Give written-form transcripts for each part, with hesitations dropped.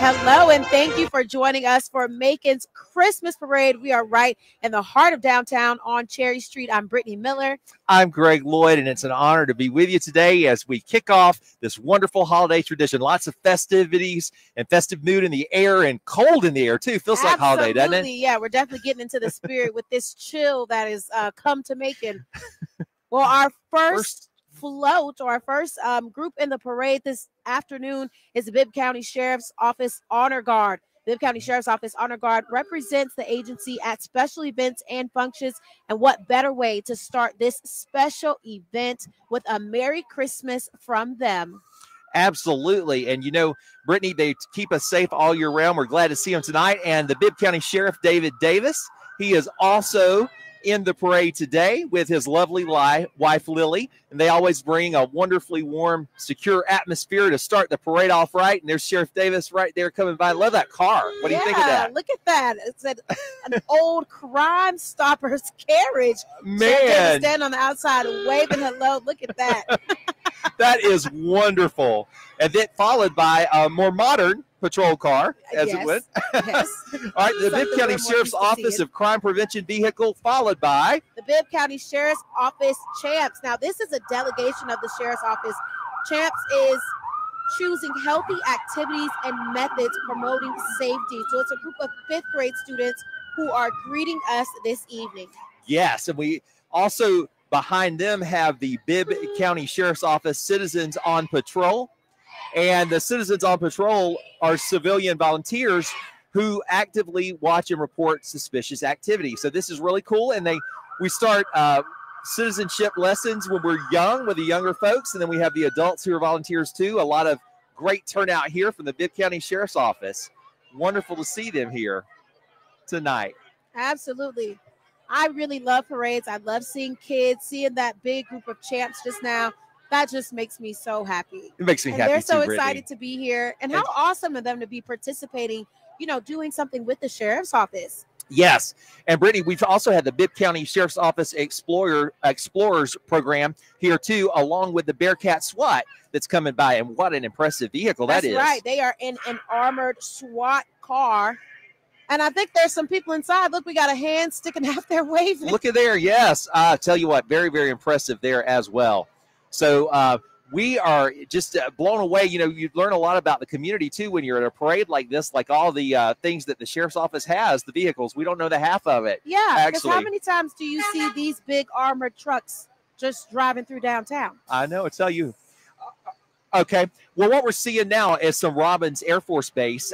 Hello, and thank you for joining us for Macon's Christmas Parade. We are right in the heart of downtown on Cherry Street. I'm Brittany Miller. I'm Greg Lloyd, and it's an honor to be with you today as we kick off this wonderful holiday tradition. Lots of festivities and festive mood in the air and cold in the air, too. Feels like holiday, doesn't it? Yeah, we're definitely getting into the spirit with this chill that is come to Macon. Well, our first float or our first group in the parade this afternoon is the Bibb County Sheriff's Office Honor Guard. Bibb County Sheriff's Office Honor Guard represents the agency at special events and functions, and what better way to start this special event with a Merry Christmas from them. Absolutely. And, you know, Brittany, they keep us safe all year round. We're glad to see them tonight. And the Bibb County Sheriff, David Davis, he is also in the parade today with his lovely wife, Lily. And they always bring a wonderfully warm, secure atmosphere to start the parade off right. And there's Sheriff Davis right there coming by. I love that car. What do you think of that? Look at that. It's an old Crime Stoppers carriage. Man. Stand on the outside waving hello. Look at that. That is wonderful. And then followed by a more modern patrol car, as it went. Yes. All right, the Bibb County Sheriff's Office of Crime Prevention vehicle, followed by the Bibb County Sheriff's Office Champs. Now, this is a delegation of the Sheriff's Office. Champs is choosing healthy activities and methods promoting safety. So it's a group of 5th grade students who are greeting us this evening. Yes, and we also behind them have the Bibb County Sheriff's Office Citizens on Patrol. And the Citizens on Patrol are civilian volunteers who actively watch and report suspicious activity. So this is really cool. And we start citizenship lessons when we're young with the younger folks. And then we have the adults who are volunteers too. A lot of great turnout here from the Bibb County Sheriff's Office. Wonderful to see them here tonight. Absolutely. I really love parades. I love seeing kids, seeing that big group of champs just now. That just makes me so happy. It makes me happy. They're so too, excited to be here. And how awesome of them to be participating, you know, doing something with the Sheriff's Office. Yes. And Brittany, we've also had the Bibb County Sheriff's Office Explorers program here too, along with the Bearcat SWAT that's coming by. And what an impressive vehicle that is. That's right. They are in an armored SWAT car. And I think there's some people inside. Look, we got a hand sticking out there waving. Look at there. Yes. I tell you what, very, very impressive there as well. So we are just blown away. You know, you learn a lot about the community, too, when you're at a parade like this, like all the things that the Sheriff's Office has, the vehicles. We don't know the half of it. Yeah, because how many times do you see these big armored trucks just driving through downtown? I know. I tell you. Okay. Well, what we're seeing now is some Robins Air Force Base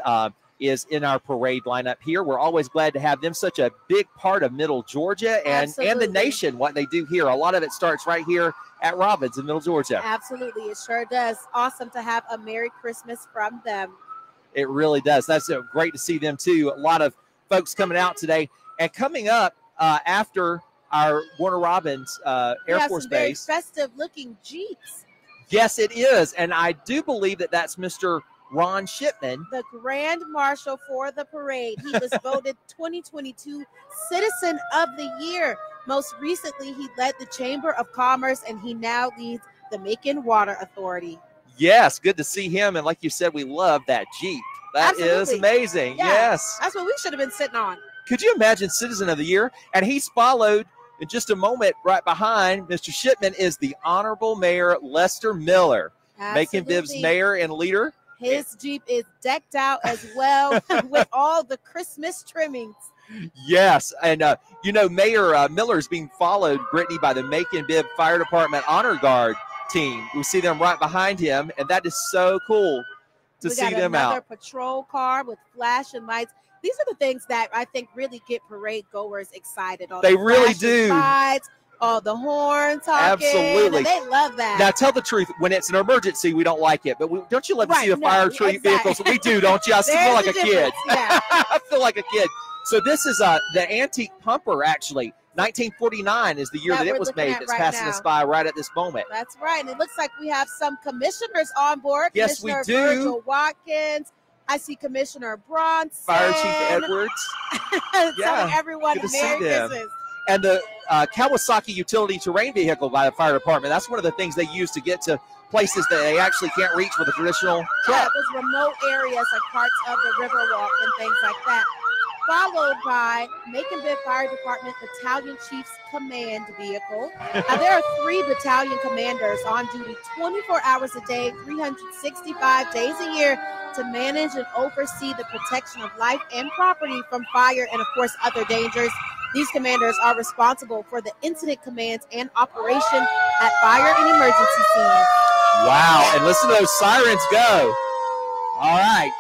is in our parade lineup here. We're always glad to have them, such a big part of Middle Georgia and the nation, what they do here. A lot of it starts right here at Robins in Middle Georgia. Absolutely. It sure does. Awesome to have a Merry Christmas from them. It really does. That's great to see them, too. A lot of folks coming out today. And coming up after our Warner Robins Air Force Base. Very festive-looking Jeeps. Yes, it is. And I do believe that that's Mr. Ron Shipman, the Grand Marshal for the parade. He was voted 2022 Citizen of the Year. Most recently, he led the Chamber of Commerce, and he now leads the Macon Water Authority. Yes, good to see him. And like you said, we love that Jeep. That is amazing. Yeah, yes. That's what we should have been sitting on. Could you imagine Citizen of the Year? And he's followed in just a moment right behind Mr. Shipman is the Honorable Mayor Lester Miller, Macon Bibb's mayor and leader. His Jeep is decked out as well with all the Christmas trimmings. Yes, and you know, Mayor Miller is being followed, Brittany, by the Macon Bibb Fire Department Honor Guard team. We see them right behind him, and that is so cool to see them out. Another patrol car with flashing lights. These are the things that I think really get parade goers excited. They really do. Lights, all the horn talking. Absolutely. They love that. Now, tell the truth. When it's an emergency, we don't like it. But don't you love to see the fire vehicles? We do, don't you? I feel like a kid. Yeah. I feel like a kid. So this is the antique pumper, actually. 1949 is the year that it was made. That's passing us by right at this moment. That's right. And it looks like we have some commissioners on board. Yes, we do. Virgil Watkins. I see Commissioner Bronson. Fire Chief Edwards. Telling everyone Merry Christmas. And the Kawasaki utility terrain vehicle by the fire department. That's one of the things they use to get to places that they actually can't reach with a traditional truck. Yeah, those remote areas like parts of the Riverwalk and things like that. Followed by Macon-Bibb Fire Department Battalion Chief's Command Vehicle. Now, there are 3 battalion commanders on duty 24 hours a day, 365 days a year to manage and oversee the protection of life and property from fire and, of course, other dangers. These commanders are responsible for the incident commands and operation at fire and emergency scenes. Wow, and listen to those sirens go. All right.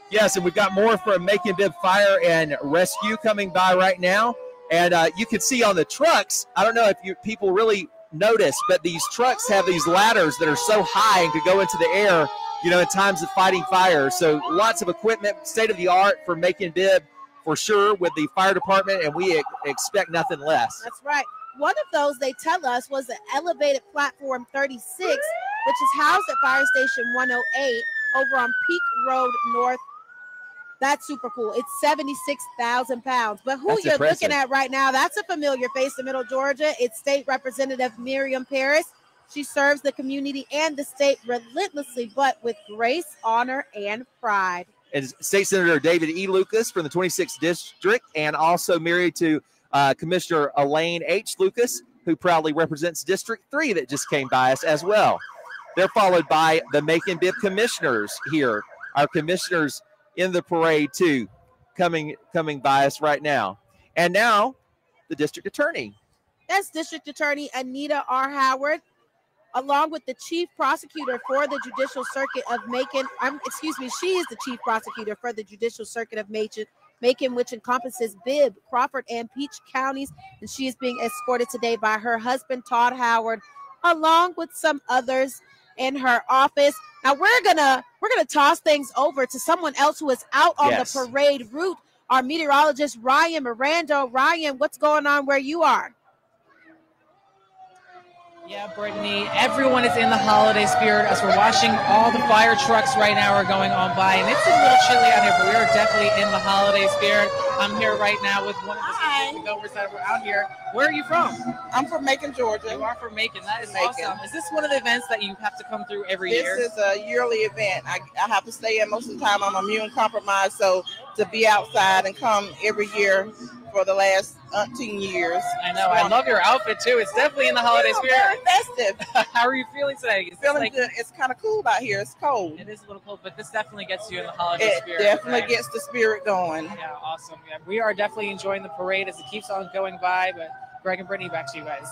Yes, and we've got more from Macon-Bibb Fire and Rescue coming by right now. And you can see on the trucks, I don't know if people really notice, but these trucks have these ladders that are so high and could go into the air, you know, in times of fighting fire. So lots of equipment, state-of-the-art for Macon-Bibb for sure with the fire department, and we expect nothing less. That's right. One of those, they tell us, was the elevated platform 36, which is housed at Fire Station 108 over on Peak Road North. That's super cool. It's 76,000 pounds. But who you're looking at right now, that's a familiar face in Middle Georgia. It's State Representative Miriam Parris. She serves the community and the state relentlessly, but with grace, honor, and pride. And State Senator David E. Lucas from the 26th District, and also married to Commissioner Elaine H. Lucas, who proudly represents District 3 that just came by us as well. They're followed by the Macon-Bibb commissioners here. Our commissioners in the parade too, coming by us right now. And now the district attorney. That's District Attorney Anita R. Howard, along with the chief prosecutor for the Judicial Circuit of Macon. She is the chief prosecutor for the Judicial Circuit of Macon, which encompasses Bibb, Crawford, and Peach counties. And she is being escorted today by her husband, Todd Howard, along with some others in her office. Now we're gonna toss things over to someone else who is out on the parade route, our meteorologist Ryan Miranda. Ryan, what's going on where you are? Yeah, Brittany, everyone is in the holiday spirit as we're watching all the fire trucks right now are going on by, and it's a little chilly out here, but we are definitely in the holiday spirit. I'm here right now with one of the goers that were out here. Where are you from? I'm from Macon, Georgia. You are from Macon. That is awesome. Is this one of the events that you have to come through every year? This is a yearly event. I have to stay in most of the time. I'm immune compromised, so to be outside and come every year for the last 10 years. I know. I love your outfit too. It's definitely in the holiday spirit. Very festive. How are you feeling today? Feeling good. It's kind of cool out here. It's cold. It is a little cold, but this definitely gets you in the holiday spirit. It definitely gets the spirit going. Yeah, awesome. Yeah, we are definitely enjoying the parade as it keeps on going by. But Greg and Brittany, back to you guys.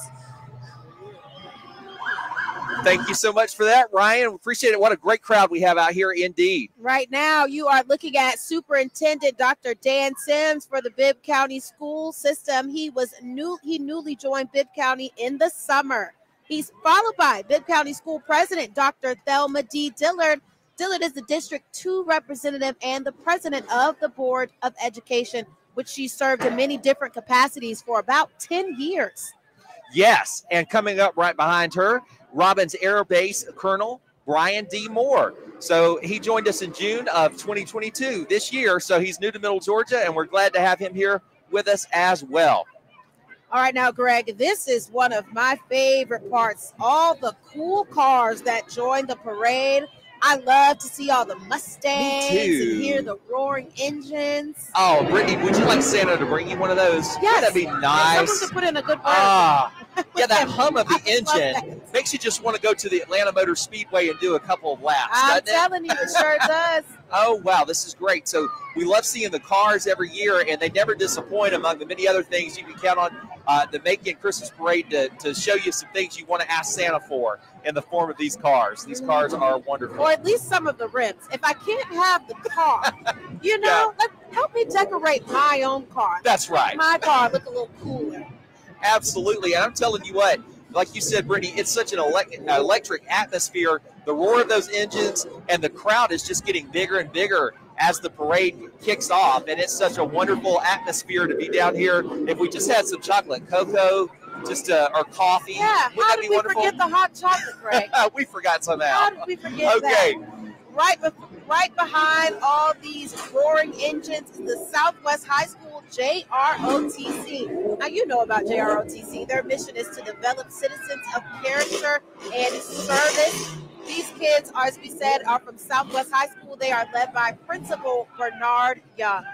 Thank you so much for that, Ryan. Appreciate it. What a great crowd we have out here indeed. Right now, you are looking at Superintendent Dr. Dan Sims for the Bibb County School System. He newly joined Bibb County in the summer. He's followed by Bibb County School President Dr. Thelma D. Dillard. Dillard is the District 2 representative and the president of the Board of Education, which she served in many different capacities for about 10 years. Yes, and coming up right behind her, Robbins Air Base Colonel Brian D. Moore. So he joined us in June of 2022 this year. So he's new to Middle Georgia, and we're glad to have him here with us as well. All right, now, Greg, this is one of my favorite parts. All the cool cars that join the parade. I love to see all the Mustangs and hear the roaring engines. Oh, Brittany, would you like Santa to bring you one of those? Yes. That'd be nice. Someone to put in a good word. Yeah, that hum of the engine makes you just want to go to the Atlanta Motor Speedway and do a couple of laps, I'm telling you, it sure does. Oh, wow, this is great. So we love seeing the cars every year, and they never disappoint. Among the many other things, you can count on the Macon Christmas Parade to show you some things you want to ask Santa for in the form of these cars. These cars are wonderful. Or at least some of the rims. If I can't have the car, help me decorate my own car. That's right. Make my car look a little cooler. Absolutely. And I'm telling you what, like you said, Brittany, it's such an electric atmosphere. The roar of those engines and the crowd is just getting bigger and bigger as the parade kicks off. And it's such a wonderful atmosphere to be down here. If we just had some chocolate cocoa, or coffee. Yeah, wouldn't how that be did we wonderful? forget the hot chocolate, Greg? We forgot somehow. How did we forget that? Okay. Right behind all these roaring engines is the Southwest High School JROTC. Now you know about JROTC. Their mission is to develop citizens of character and service. These kids, as we said, are from Southwest High School. They are led by Principal Bernard Young.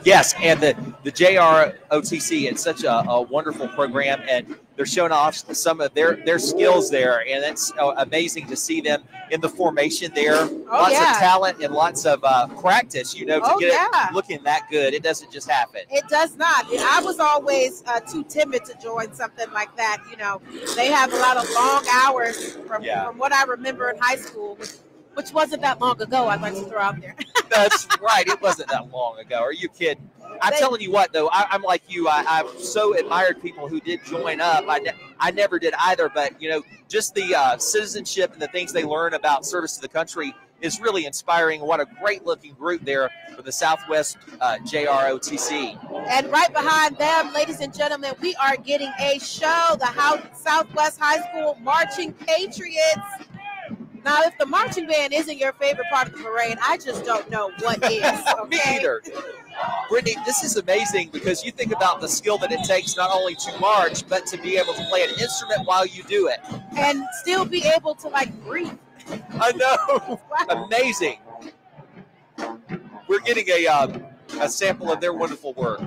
Yes, and the JROTC, it's such a wonderful program, and they're showing off some of their skills there, and it's amazing to see them in the formation there. Lots of talent and lots of practice, to get it looking that good. It doesn't just happen. It does not. I was always too timid to join something like that. They have a lot of long hours from what I remember in high school, which wasn't that long ago, I'd like to throw out there. That's right. It wasn't that long ago. Are you kidding? I'm telling you what, though, I'm like you. I've so admired people who did join up. I never did either, but, just the citizenship and the things they learn about service to the country is really inspiring. What a great-looking group there for the Southwest JROTC. And right behind them, ladies and gentlemen, we are getting a show, the Southwest High School Marching Patriots. Now, if the marching band isn't your favorite part of the parade, I just don't know what is. Okay? Me either. Brittany, this is amazing because you think about the skill that it takes not only to march, but to be able to play an instrument while you do it. And still be able to, breathe. I know. Wow. Amazing. We're getting a sample of their wonderful work.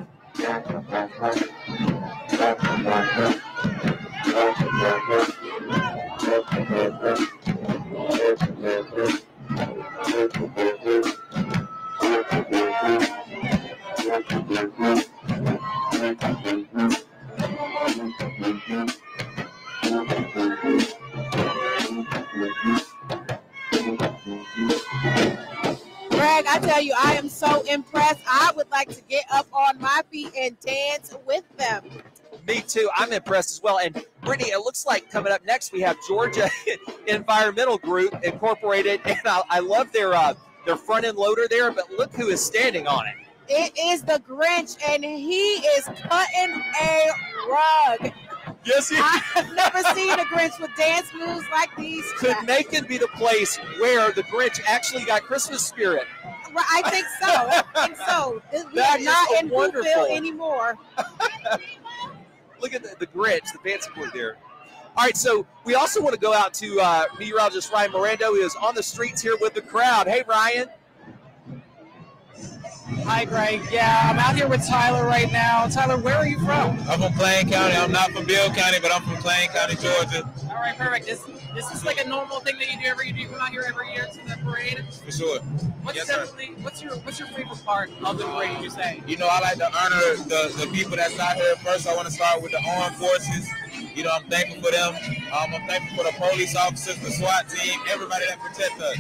Greg, I tell you, I am so impressed. I would like to get up on my feet and dance with them. Me too. I'm impressed as well. And Brittany, it looks like coming up next we have Georgia Environmental Group Incorporated, and I love their front end loader there. But look who is standing on it. It is the Grinch, and he is cutting a rug. Yes, he. I've never seen a Grinch with dance moves like these. Could Macon be the place where the Grinch actually got Christmas spirit? I think so. We are not in Bluefield anymore. Look at the Grinch, the fancy boy there. All right, so we also want to go out to meteorologist Ryan Mirando, who is on the streets here with the crowd. Hey, Ryan. Hi, Greg. Yeah, I'm out here with Tyler right now. Tyler, where are you from? I'm from Plain County. I'm not from Bill County, but I'm from Plain County, Georgia. All right, perfect. This is like a normal thing that you do every year. Do you come out here every year to the parade? For sure. What's your favorite part of the parade, would you say? I like to honor the people that's out here. First, I want to start with the armed forces. I'm thankful for them. I'm thankful for the police officers, the SWAT team, everybody that protect us.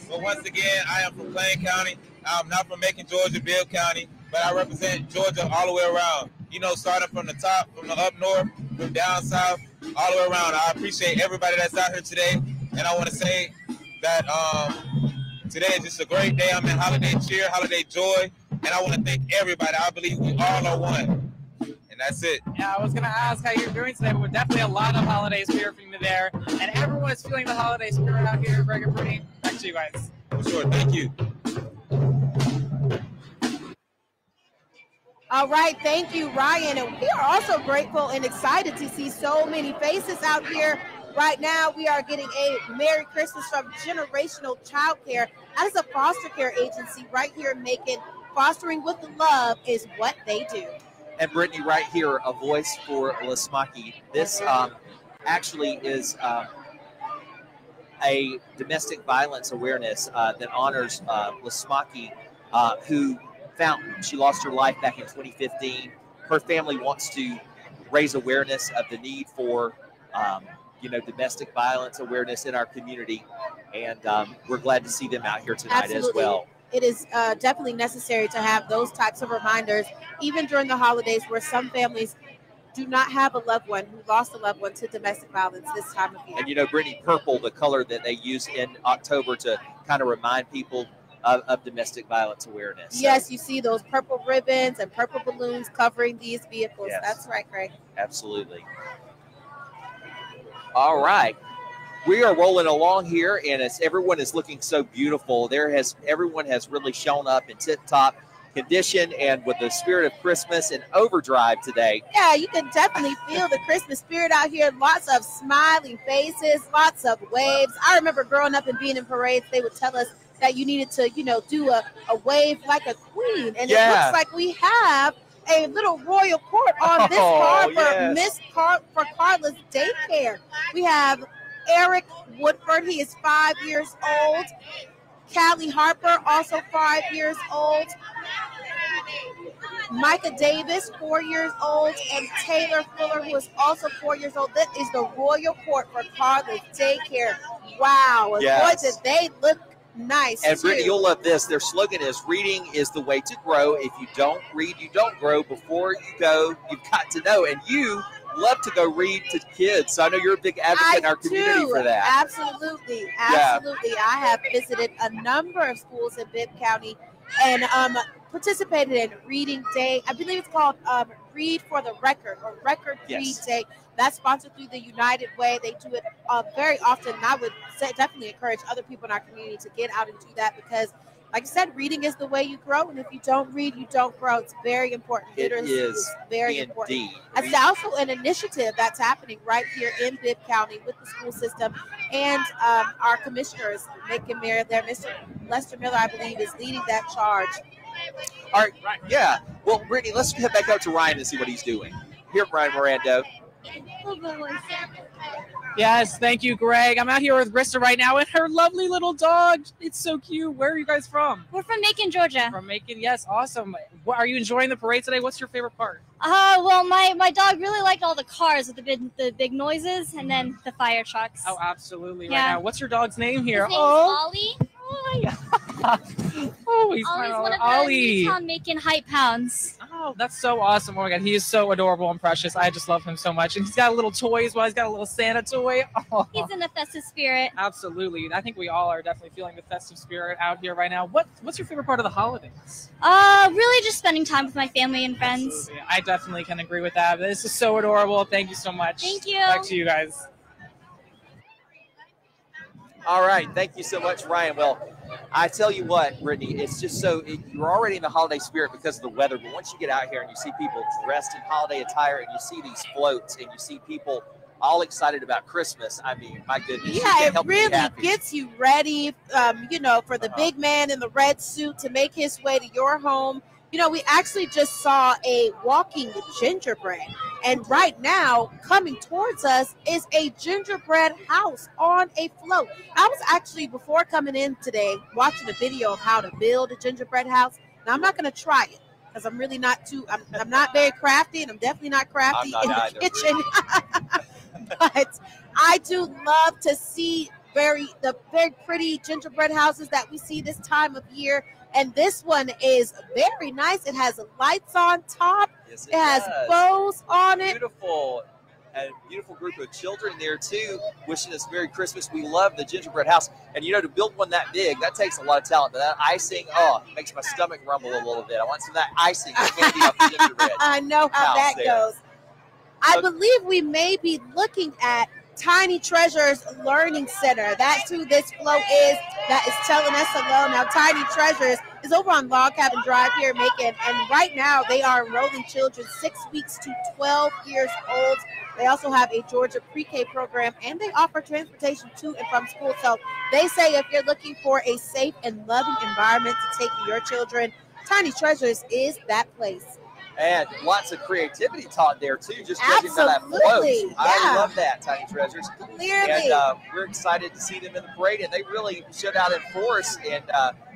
But once again, I am from Plain County. I'm not from Macon, Georgia, Bill County, but I represent Georgia all the way around. Starting from the top, from the up north, from down south, all the way around. I appreciate everybody that's out here today, and I want to say that today is just a great day. I'm in holiday cheer, holiday joy, and I want to thank everybody. I believe we all are one, and that's it. Yeah, I was going to ask how you're doing today, but we're definitely a lot of holiday spirit from you there, and everyone is feeling the holiday spirit out here. Greg and Brittany, back to you guys. For sure, thank you. All right, thank you, Ryan. And we are also grateful and excited to see so many faces out here. Right now, we are getting a Merry Christmas from Generational Child Care. That is a foster care agency right here in Macon. Fostering with love is what they do. And Brittany, right here, a voice for Lesmaki. This actually is a domestic violence awareness that honors Lesmaki, who she lost her life back in 2015. Her family wants to raise awareness of the need for, domestic violence awareness in our community. And we're glad to see them out here tonight as well. It is definitely necessary to have those types of reminders, even during the holidays where some families do not have a loved one who lost a loved one to domestic violence this time of year. And, Brittany, purple, the color that they use in October to kind of remind people of domestic violence awareness. Yes, you see those purple ribbons and purple balloons covering these vehicles. Yes. That's right, Craig. Absolutely. All right. we are rolling along here, and everyone is looking so beautiful. Everyone has really shown up in tip-top condition and with the spirit of Christmas in overdrive today. Yeah, you can definitely feel the Christmas spirit out here. Lots of smiling faces, lots of waves. I remember growing up and being in parades, they would tell us that you needed to, do a wave like a queen. And it looks like we have a little royal court on this car for Carla's daycare. We have Eric Woodford. He is 5 years old. Callie Harper, also 5 years old. Micah Davis, 4 years old, and Taylor Fuller, who is also 4 years old. That is the royal court for Carla's daycare. Wow. And boy, did they look nice. And Brittany, you'll love this. Their slogan is "Reading is the way to grow. If you don't read, you don't grow. Before you go, you've got to know." And you love to go read to kids. So I know you're a big advocate in our community for that. Absolutely. Absolutely. Yeah. I have visited a number of schools in Bibb County and participated in Reading Day. I believe it's called Read for the Record or Record Read Day. That's sponsored through the United Way. They do it very often. And I would definitely encourage other people in our community to get out and do that because, like I said, reading is the way you grow. And if you don't read, you don't grow. It's very important. Literacy is very important. It's also an initiative that's happening right here in Bibb County with the school system. And our commissioners, making mayor there, Mr. Lester Miller, I believe, is leading that charge. All right. Yeah. Well, Brittany, let's head back out to Ryan and see what he's doing. Here, Ryan Mirando. Yes, thank you, Greg. I'm out here with Brista right now and her lovely little dog. It's so cute. Where are you guys from? We're from Macon, Georgia. From Macon, yes, awesome. Are you enjoying the parade today? What's your favorite part? Well, my dog really liked all the cars with the big noises and then the fire trucks. Oh, absolutely. Yeah. Right now, what's your dog's name here? His name's Ollie. Oh, he's Ollie's one of the Newtown Macon Hype Hounds. Oh, that's so awesome. Oh my God, he is so adorable and precious. I just love him so much. And he's got a little toy as well. He's got a little Santa toy. Oh. He's in the festive spirit. Absolutely. I think we all are definitely feeling the festive spirit out here right now. What's your favorite part of the holidays? Really just spending time with my family and friends. Absolutely. I definitely can agree with that. This is so adorable. Thank you so much. Thank you. Back to you guys. All right. Thank you so much, Ryan. Well, I tell you what, Brittany, it's just you're already in the holiday spirit because of the weather. But once you get out here and you see people dressed in holiday attire and you see these floats and you see people all excited about Christmas, I mean, my goodness. Yeah, it really gets you ready, for the big man in the red suit to make his way to your home. We actually just saw a walking gingerbread. And right now, coming towards us is a gingerbread house on a float. I was actually, before coming in today, watching a video of how to build a gingerbread house. Now, I'm not going to try it because I'm really not I'm not very crafty, and I'm definitely not crafty in the kitchen. But I do love to see the very pretty gingerbread houses that we see this time of year. And this one is very nice. It has lights on top. Yes, it has bows on it. Beautiful. A beautiful group of children there, too, wishing us Merry Christmas. We love the gingerbread house. And, to build one that big, that takes a lot of talent. But that icing, makes my stomach rumble a little bit. I want some of that icing candy off the gingerbread. I know how that goes. I believe we may be looking at Tiny Treasures Learning Center. That's who this float is that is telling us hello. Now, Tiny Treasures is over on Log Cabin Drive here in Macon, and right now they are enrolling children 6 weeks to 12 years old. They also have a Georgia pre-K program, and they offer transportation to and from school. So they say if you're looking for a safe and loving environment to take your children, Tiny Treasures is that place. And lots of creativity taught there, too, just judging by that float. Yeah. I love that, Tiny Treasures. Clearly. And we're excited to see them in the parade. And they really showed out in force and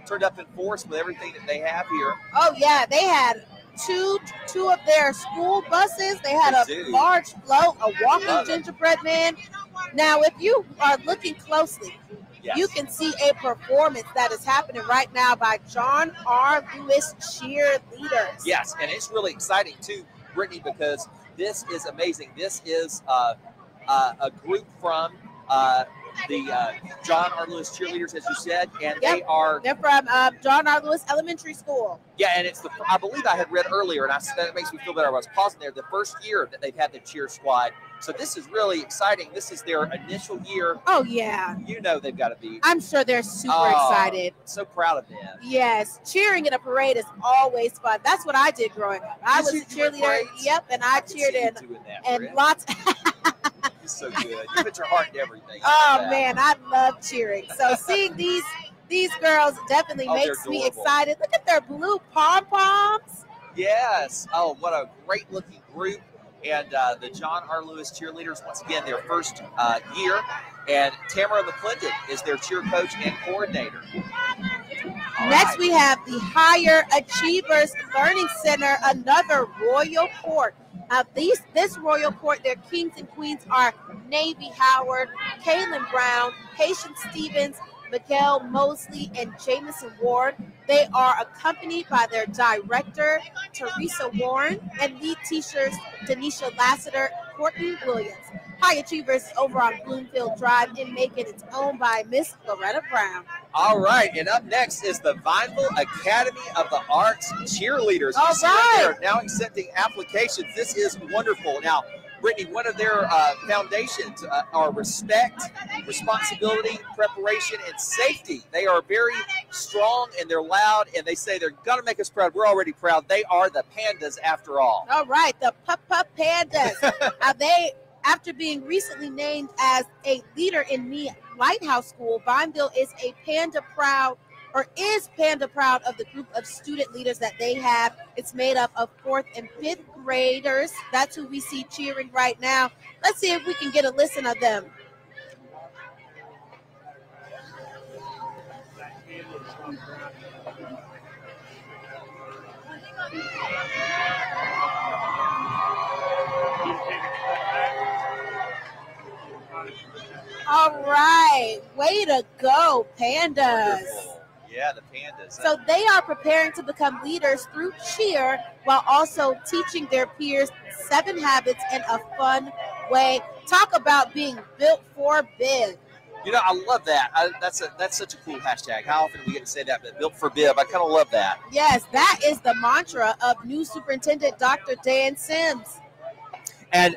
turned up in force with everything that they have here. Oh, yeah. They had two of their school buses. They had a large float, a walking gingerbread man. Now, if you are looking closely, you can see a performance that is happening right now by John R. Lewis cheerleaders. Yes, and it's really exciting too, Brittany, because this is amazing. This is a group from the John R. Lewis cheerleaders, as you said, and they're from John R. Lewis Elementary School. Yeah, and it's I believe I had read earlier, and that makes me feel better. I was pausing there. The first year that they've had the cheer squad So this is really exciting. This is their initial year. Oh, yeah. You know they've got to be. I'm sure they're super excited. So proud of them. Yes, cheering in a parade is always fun. That's what I did growing up. I was a cheerleader. Yep, and I cheered in. And lots. It's so good. You put your heart into everything. Oh, man, I love cheering. So seeing these girls definitely makes me excited. Look at their blue pom-poms. Yes. Oh, what a great looking group. And the John R. Lewis cheerleaders, once again, their first year. And Tamara McClendon is their cheer coach and coordinator. Next, we have the Higher Achievers Learning Center, another Royal Court. This Royal Court, their kings and queens are Navy Howard, Kaylin Brown, Patience Stevens, Miguel Mosley, and Jameson Ward. They are accompanied by their director, Teresa Warren, and lead teachers, Denisha Lassiter, Courtney Williams. High Achievers over on Bloomfield Drive in Macon. It's owned by Miss Loretta Brown. All right, and up next is the Vineville Academy of the Arts cheerleaders. All right. They're now accepting applications. This is wonderful. Now, Brittany, one of their foundations are respect, responsibility, preparation, and safety. They are very strong and they're loud, and they say they're going to make us proud. We're already proud. They are the Pandas after all. All right, the Pup Pandas. After being recently named as a leader in the Lighthouse School, Vineville is Panda proud of the group of student leaders that they have. It's made up of 4th and 5th graders. That's who we see cheering right now. Let's see if we can get a listen of them. All right, way to go, Pandas. Wonderful. Yeah, the Pandas. So they are preparing to become leaders through cheer while also teaching their peers 7 habits in a fun way. Talk about being built for bib. You know, I love that. That's such a cool hashtag. How often do we get to say that? But built for bib, I kind of love that. Yes, that is the mantra of new Superintendent Dr. Dan Sims. And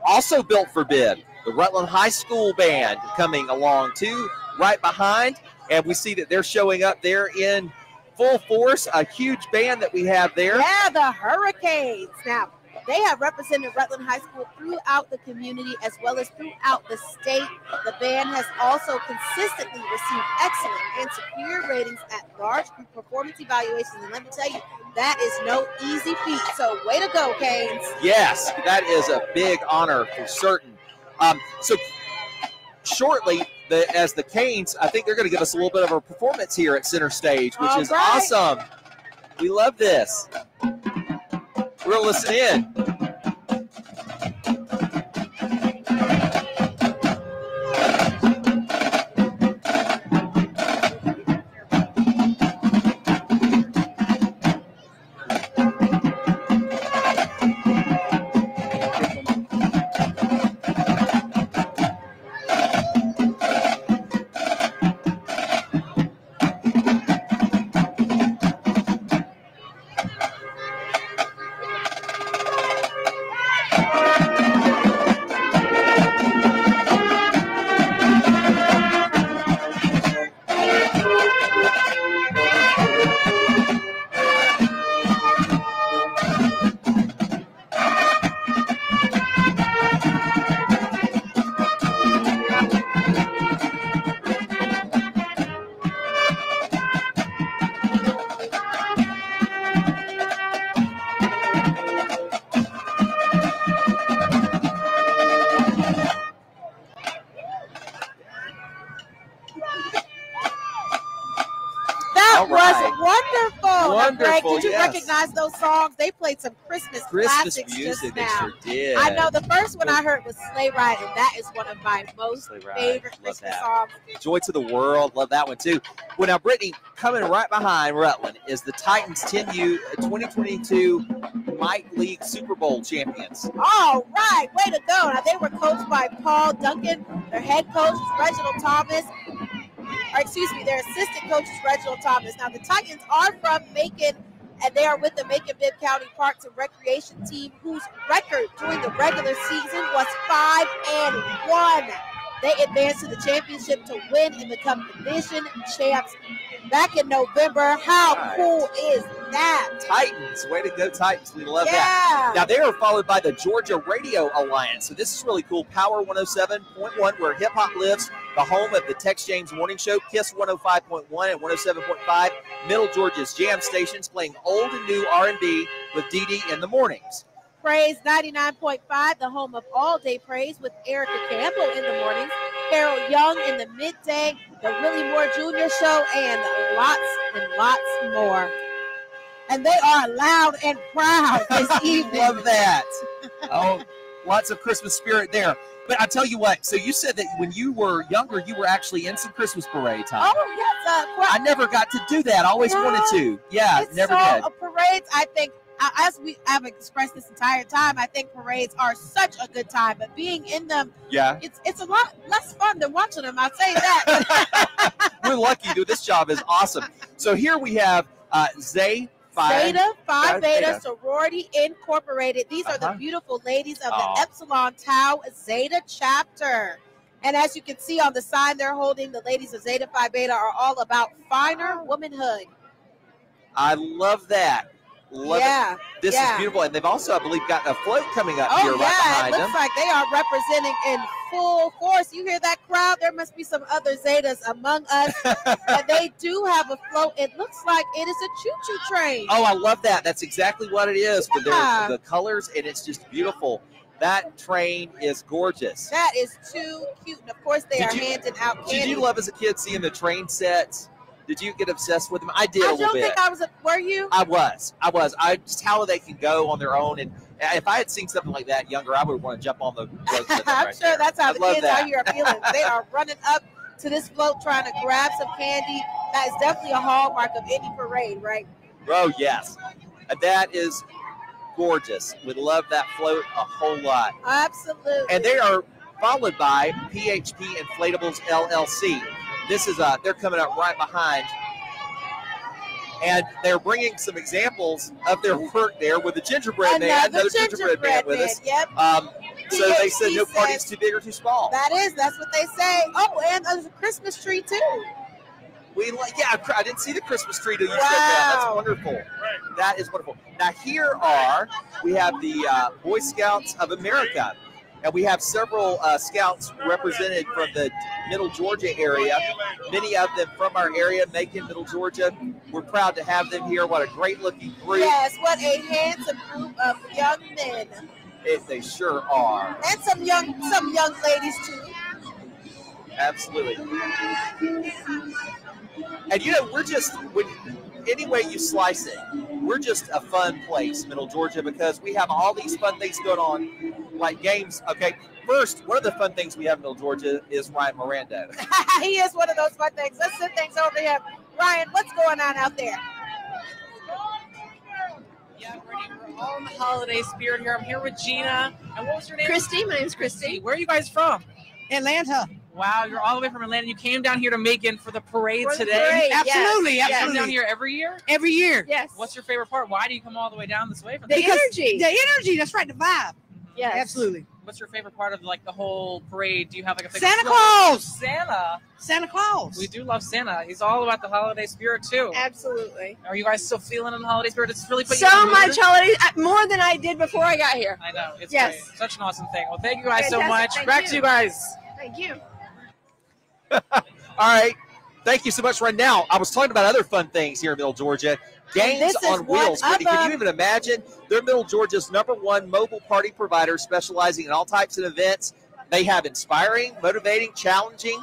also built for bib, the Rutland High School band coming along too, right behind. And we see that they're showing up there in full force, a huge band that we have there. Yeah, the Hurricanes. Now, they have represented Rutland High School throughout the community as well as throughout the state. The band has also consistently received excellent and superior ratings at large group performance evaluations. And let me tell you, that is no easy feat. So way to go, Canes. Yes, that is a big honor for certain. So shortly, as the Canes, I think they're going to give us a little bit of a performance here at Center Stage, which is awesome. We love this. We're going to listen in. Did you recognize those songs? They played some Christmas classics music. Just now. They sure did. I know the first one I heard was Sleigh Ride, and that is one of my most favorite Christmas songs. Joy to the World. Love that one, too. Well, now, Brittany, coming right behind Rutland is the Titans 10U 2022 Mike League Super Bowl champions. All right. Way to go. Now, they were coached by Paul Duncan. Their head coach is Reginald Thomas. Their assistant coach is Reginald Thomas. Now, the Titans are from Macon, And they are with the Macon-Bibb County Parks and Recreation team, whose record during the regular season was 5-1. They advanced to the championship to win and become division champs back in November. How cool is that? Titans, way to go, Titans. We love that. Now, they are followed by the Georgia Radio Alliance. So this is really cool. Power 107.1, where hip hop lives, the home of the Tex James Morning Show, KISS 105.1 and 107.5, Middle Georgia's jam stations, playing old and new R&B with Dee Dee in the mornings. Praise 99.5, the home of All Day Praise with Erica Campbell in the mornings, Harold Young in the midday, the Willie Moore Jr. Show, and lots more. And they are loud and proud this evening. Love that. Oh, lots of Christmas spirit there. But I tell you what, so you said that when you were younger, you were actually in some Christmas parades, huh? Oh, yes. I never got to do that. I always wanted to. Yeah, never did. Parades, I think, as we have expressed this entire time, I think parades are such a good time. But being in them, it's a lot less fun than watching them. I'll say that. We're lucky, dude. This job is awesome. So here we have Zeta Phi Beta Sorority Incorporated. These are the beautiful ladies of the Epsilon Tau Zeta chapter. And as you can see on the sign they're holding, the ladies of Zeta Phi Beta are all about finer womanhood. I love that. Love it. This is beautiful. And they've also, I believe, got a float coming up here right behind them. It looks like they are representing in full force. You hear that crowd? There must be some other Zetas among us. And they do have a float. It looks like it is a choo-choo train. Oh, I love that. That's exactly what it is. But the colors, and it's just beautiful. That train is gorgeous. That is too cute. And, of course, they are handing out candy. Did you love, as a kid, seeing the train sets? Did you get obsessed with them? I did a little bit. I don't think I was. Were you? I was. Just how they can go on their own. And if I had seen something like that younger, I would want to jump on the float. I'm sure that's how the kids out here are feeling. They are running up to this float trying to grab some candy. That is definitely a hallmark of any parade, right? Oh, yes. That is gorgeous. We love that float a whole lot. Absolutely. And they are followed by PHP Inflatables LLC. This is they're coming up right behind, and they're bringing some examples of their work there with the gingerbread man. Another gingerbread man with us. Yep. So they said no party's too big or too small. That's what they say. Oh, and there's a Christmas tree too. I didn't see the Christmas tree till you said that. That's wonderful. That is wonderful. Now we have the Boy Scouts of America. And we have several scouts represented from the Middle Georgia area, many of them from our area, Macon, Middle Georgia. We're proud to have them here. What a great-looking group. Yes, what a handsome group of young men. They sure are. And some young ladies, too. Absolutely. And, we're just, any way you slice it, we're just a fun place, Middle Georgia, because we have all these fun things going on, like games. Okay, first, one of the fun things we have in Middle Georgia is Ryan Miranda. He is one of those fun things. Let's send things over to him. Ryan, what's going on out there? Yeah, we're all in the holiday spirit here. I'm here with Gina. And what was your name? Christy. My name's Christy. Where are you guys from? Atlanta. Wow, you're all the way from Atlanta. You came down here to Macon for the parade today. Parade, absolutely. You come down here every year? Every year. Yes. What's your favorite part? Why do you come all the way down this way? The energy. The energy. That's right. The vibe. Yes. Absolutely. What's your favorite part of the whole parade? Do you have a favorite? Santa Claus. Santa Claus. We do love Santa. He's all about the holiday spirit too. Absolutely. Are you guys still feeling in the holiday spirit? It's really so much holiday, more than I did before I got here. I know. It's great. Such an awesome thing. Well, thank you guys so much. Back to you guys. Thank you. All right. Thank you so much. Right now, I was talking about other fun things here in Middle Georgia. Games on Wheels. Can you even imagine? They're Middle Georgia's #1 mobile party provider, specializing in all types of events. They have inspiring, motivating, challenging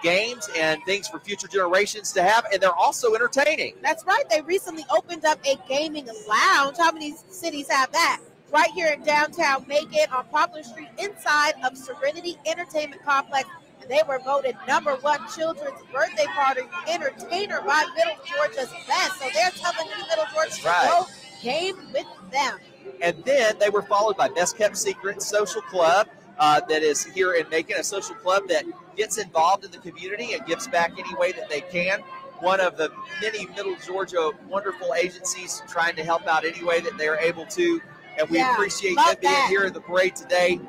games and things for future generations to have, and they're also entertaining. That's right. They recently opened up a gaming lounge. How many cities have that? Right here in downtown Macon on Poplar Street inside of Serenity Entertainment Complex. They were voted #1 children's birthday party entertainer by Middle Georgia's Best. So they're telling you, Middle Georgia, to go game with them. And then they were followed by Best Kept Secret Social Club that is here in Macon, a social club that gets involved in the community and gives back any way that they can. one of the many Middle Georgia wonderful agencies trying to help out any way that they're able to. And we appreciate them being here in the parade today.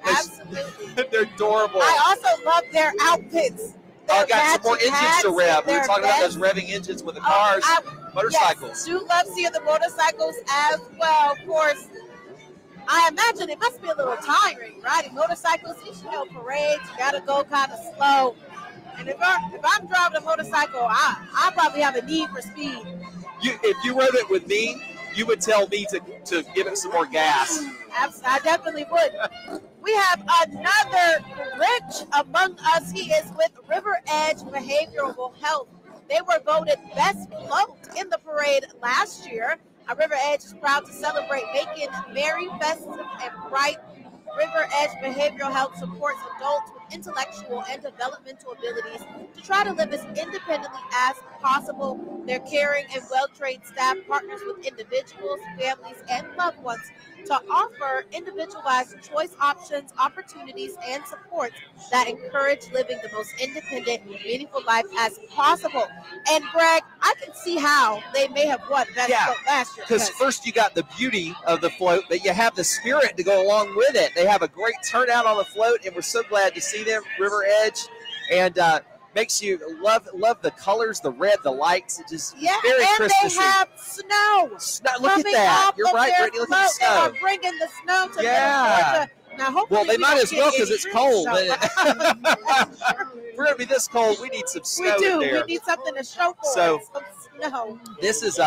Absolutely. They're adorable. I also love their outfits. I got some more engines to rev. We were talking about those vests. revving engines with the cars, motorcycles. Yes, do love seeing the motorcycles as well. Of course, I imagine it must be a little tiring riding motorcycles. You know, parades, you got to go kind of slow. And if I'm driving a motorcycle, I probably have a need for speed. If you rode it with me, you would tell me to give it some more gas. I definitely would. We have another Grinch among us. He is with River Edge Behavioral Health. They were voted best float in the parade last year. River Edge is proud to celebrate making merry, festive, and bright. River Edge Behavioral Health supports adults with intellectual and developmental abilities to try to live as independently as possible. Their caring and well-trained staff partners with individuals, families, and loved ones to offer individualized choice options, opportunities, and supports that encourage living the most independent, meaningful life as possible. And Greg, I can see how they may have won best float last year. Because first you got the beauty of the float, but you have the spirit to go along with it. They have a great turnout on the float, and we're so glad to see them, River Edge, and makes you love the colors, the red, the lights. It just very Christmassy. They have snow. Look at that. You're right, Brittany. Look at the snow. They are bringing the snow to Middle Georgia. Now, hopefully they might as well because it's cold. If we're going to be this cold, we need some snow in there. We need something to show for So, some snow. This is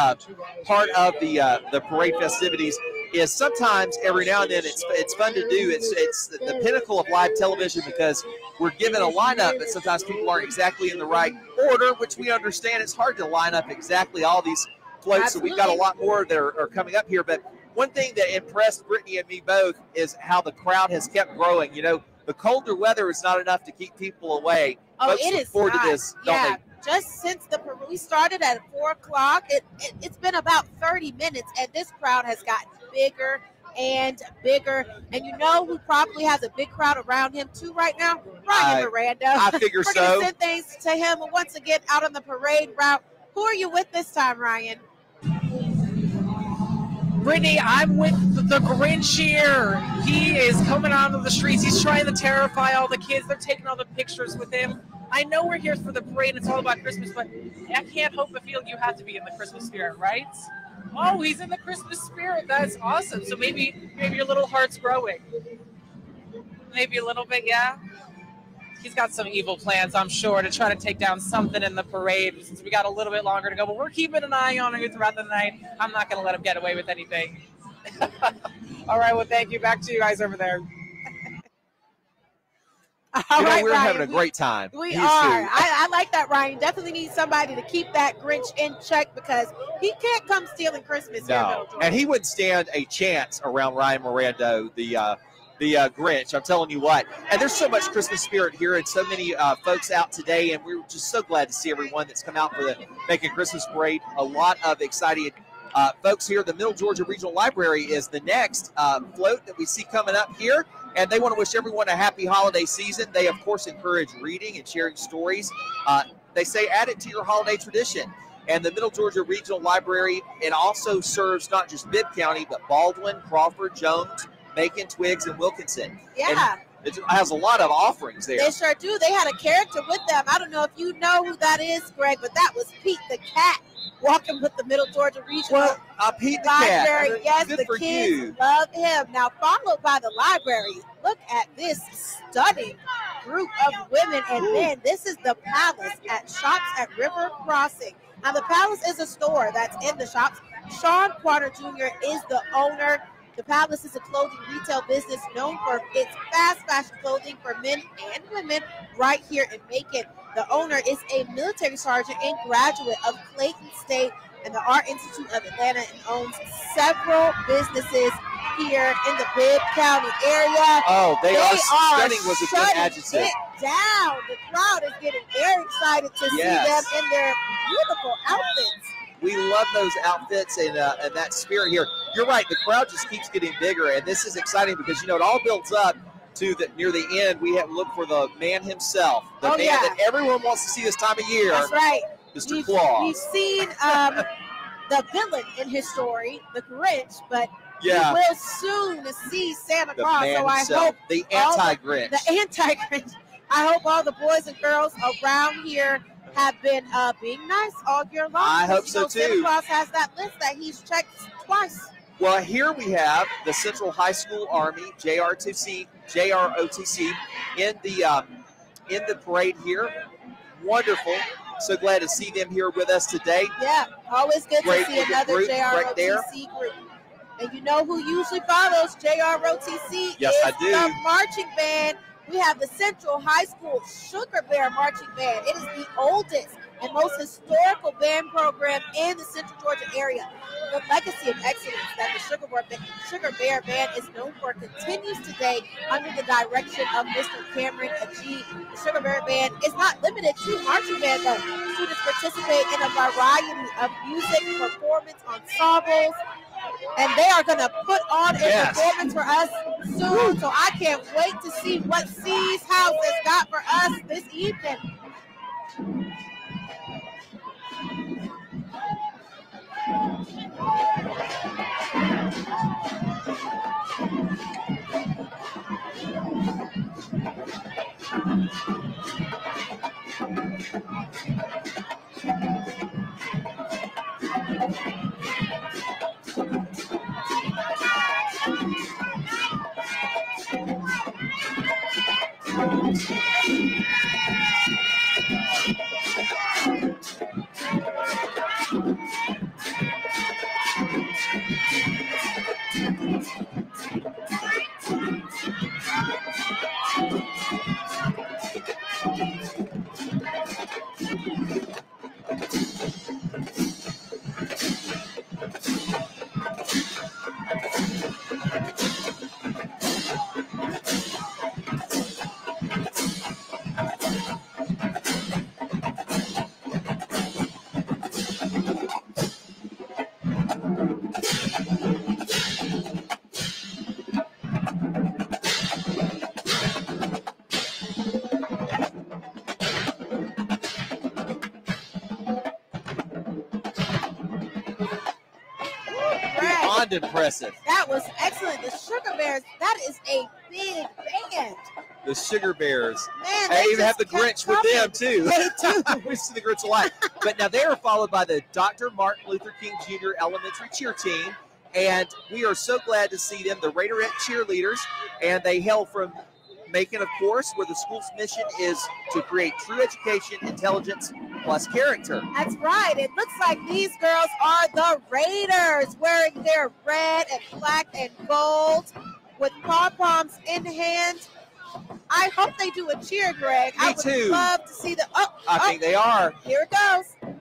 part of the parade festivities. Is sometimes every now and then it's fun to do. It's the pinnacle of live television because we're given a lineup, but sometimes people aren't exactly in the right order, which we understand. It's hard to line up exactly all these floats, Absolutely. So we've got a lot more that are coming up here. But one thing that impressed Brittany and me both is how the crowd has kept growing. You know, the colder weather is not enough to keep people away. Oh, Folks it look is forward not. to this, don't they? Just since we started at 4 o'clock, it's been about 30 minutes, and this crowd has gotten bigger and bigger. And you know who probably has a big crowd around him too right now? Ryan Miranda. I figure We're going to send things to him once again out on the parade route. Who are you with this time, Ryan? Brittany, I'm with the Grinch here. He is coming onto the streets. He's trying to terrify all the kids. They're taking all the pictures with him. I know we're here for the parade. It's all about Christmas, but I can't help but feel you have to be in the Christmas spirit, right? Oh, he's in the Christmas spirit. That's awesome. So maybe your little heart's growing. Maybe a little bit, yeah? He's got some evil plans, I'm sure, to try to take down something in the parade since we got a little bit longer to go. But we're keeping an eye on him throughout the night. I'm not going to let him get away with anything. All right, well, thank you. Back to you guys over there. We're having a great time. We are. I like that, Ryan. Definitely need somebody to keep that Grinch in check because he can't come stealing Christmas. No, and he wouldn't stand a chance around Ryan Miranda, the Grinch. I'm telling you what. And there's so much Christmas spirit here and so many folks out today, and we're just so glad to see everyone that's come out for the Making Christmas Parade. A lot of excited folks here. The Middle Georgia Regional Library is the next float that we see coming up here. And they want to wish everyone a happy holiday season. They, of course, encourage reading and sharing stories. They say add it to your holiday tradition. And the Middle Georgia Regional Library, it also serves not just Bibb County, but Baldwin, Crawford, Jones, Macon, Twiggs, and Wilkinson. Yeah. And it has a lot of offerings there. They sure do. They had a character with them. I don't know if you know who that is, Greg, but that was Pete the Cat walking with the Middle Georgia Regional Pete the Cat. Yes, Good the for kids you. love him. Now, followed by the library. Look at this stunning group of women and men. This is the Palace at Shops at River Crossing. Now, the Palace is a store that's in the shops. Sean Quarter Jr. is the owner. The Palace is a clothing retail business known for its fast fashion clothing for men and women right here in Macon. The owner is a military sergeant and graduate of Clayton State and the Art Institute of Atlanta and owns several businesses here in the Bibb County area. Oh, they are stunning was a good adjective. It down. The crowd is getting very excited to see them in their beautiful outfits. We love those outfits and that spirit here. You're right. The crowd just keeps getting bigger, and this is exciting because, you know, it all builds up to near the end. We have to look for the man himself, the man that everyone wants to see this time of year. That's right. Mr. Claus. We've seen the villain in his story, the Grinch, but Yeah. we will soon see Santa The Claus. man So I himself, hope the all anti-Grinch. the anti-Grinch. I hope all the boys and girls around here have been being nice all year long. I hope because, so, Santa too. Claus has that list that he's checked twice. Well, here we have the Central High School Army, JROTC, in the parade here. Wonderful. So glad to see them here with us today. Yeah, always good Great to see another group right there. JROTC group. And you know who usually follows JROTC Yes, is I do. the marching band. We have the Central High School Sugar Bear Marching Band. It is the oldest and most historical band program in the Central Georgia area. The legacy of excellence that the Sugar Bear Band is known for continues today under the direction of Mr. Cameron Ajib. The Sugar Bear Band is not limited to marching band, though. Students participate in a variety of music performance ensembles, and they are going to put on a performance for us soon. So I can't wait to see what C's House has got for us this evening. Beyond impressive. That was excellent. The Sugar Bears, that is a big band. The Sugar Bears. Man, They even have the Grinch with them, too. They do. We see the Grinch a lot. But now they are followed by the Dr. Martin Luther King Jr. Elementary Cheer Team. And we are so glad to see them, the Raiderette cheerleaders. And they hail from Macon, of course, where the school's mission is to create true education, intelligence, plus character. That's right. It looks like these girls are the Raiders, wearing their red and black and gold with pom-poms in hand. I hope they do a cheer, Greg. I would too. love to see the. I think they are. Here it goes.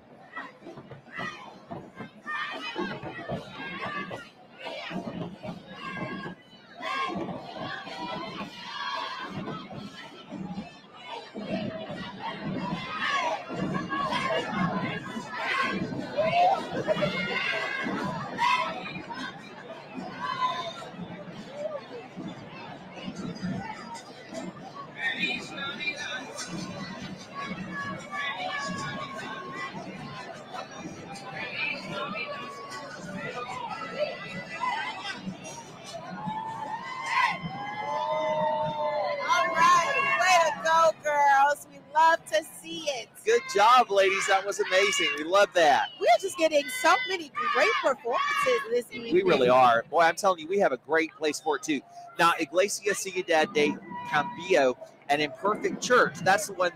To see it. Good job, ladies. That was amazing. We love that. We're just getting so many great performances this evening. We really are. Boy, I'm telling you, we have a great place for it, too. Now, Iglesia Ciudad de Cambio, an imperfect church. That's the one,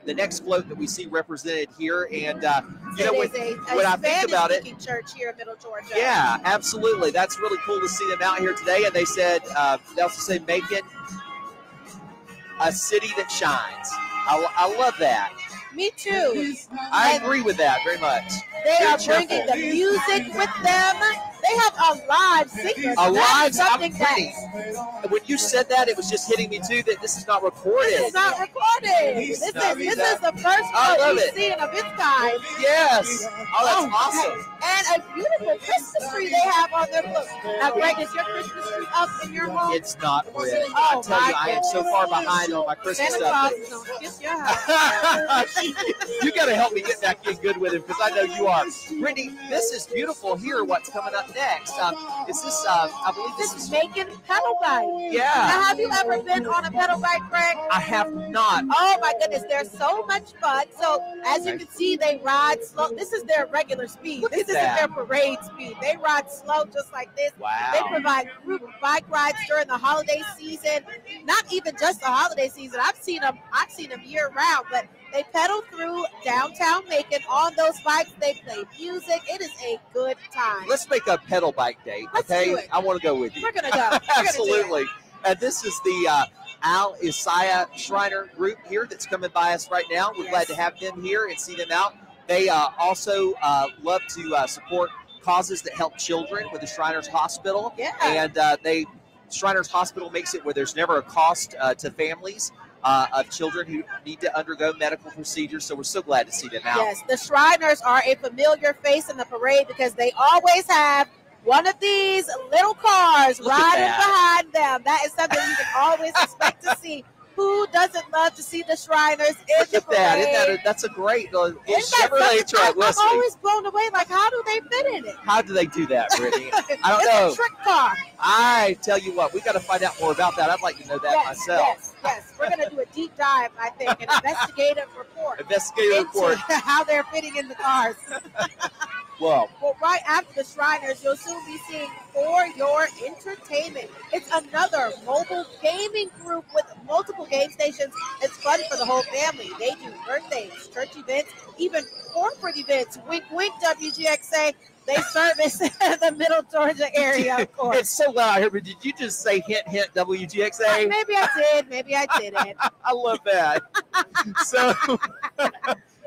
the next float that we see represented here. And, you know, when I think about it, church here in Middle Georgia. Yeah, absolutely. That's really cool to see them out here today. And they said, they also say Macon, a city that shines. I love that. Me too. I agree with that very much. They Very are bringing cheerful. the music with them. they have a live singer. A live, something I'm pretty. When you said that, it was just hitting me too that this is not recorded. This is not recorded. This is the first I love one it. we've seen of its kind. Yes. Oh, that's awesome. And a beautiful Christmas tree they have on their float. Now, Greg, is your Christmas tree up in your home? It's not ready. I tell you, I am so far behind on my Christmas Santa stuff. Claus is gonna skip your house. You got to help me get back in good with him because I know you are. Brittany, this is beautiful here. What's coming up next? Is this, I believe this is Macon pedal bike. Yeah. Now, have you ever been on a pedal bike, Greg? I have not. Oh my goodness, they're so much fun. So as you can see, they ride slow. This is their regular speed. This isn't their parade speed. They ride slow just like this. Wow. They provide group bike rides during the holiday season. Not even just the holiday season. I've seen them year round, but they pedal through downtown Macon on those bikes. They play music. It is a good time. Let's make a pedal bike date, Let's okay? do it. I want to go with you. We're gonna go. We're gonna do it. Absolutely. And this is the Al Isaiah Shriner group here that's coming by us right now. We're glad to have them here and see them out. They also love to support causes that help children with the Shriners Hospital. Yeah. And Shriners Hospital makes it where there's never a cost to families of children who need to undergo medical procedures. So we're so glad to see them out. Yes, the Shriners are a familiar face in the parade because they always have one of these little cars riding behind them. That is something you can always expect to see. Who doesn't love to see the Shriners in Look the at parade? that. That's a great little Isn't that Chevrolet something? truck. I'm Leslie, always blown away. Like, how do they fit in it? how do they do that, Brittany? I don't It's know. a trick car. I tell you what, we got to find out more about that. I'd like to know that myself. Yes. We're going to do a deep dive, I think, an investigative report Investigative report. into how they're fitting in the cars. Whoa. Well, right after the Shriners, you'll soon be seeing For Your Entertainment. It's another mobile gaming group with multiple game stations. It's fun for the whole family. They do birthdays, church events, even corporate events. Wink, wink, WGXA. They service the Middle Georgia area, of course. It's so loud here, but did you just say hint, hint, WGXA? Maybe I did. Maybe I didn't. I love that. So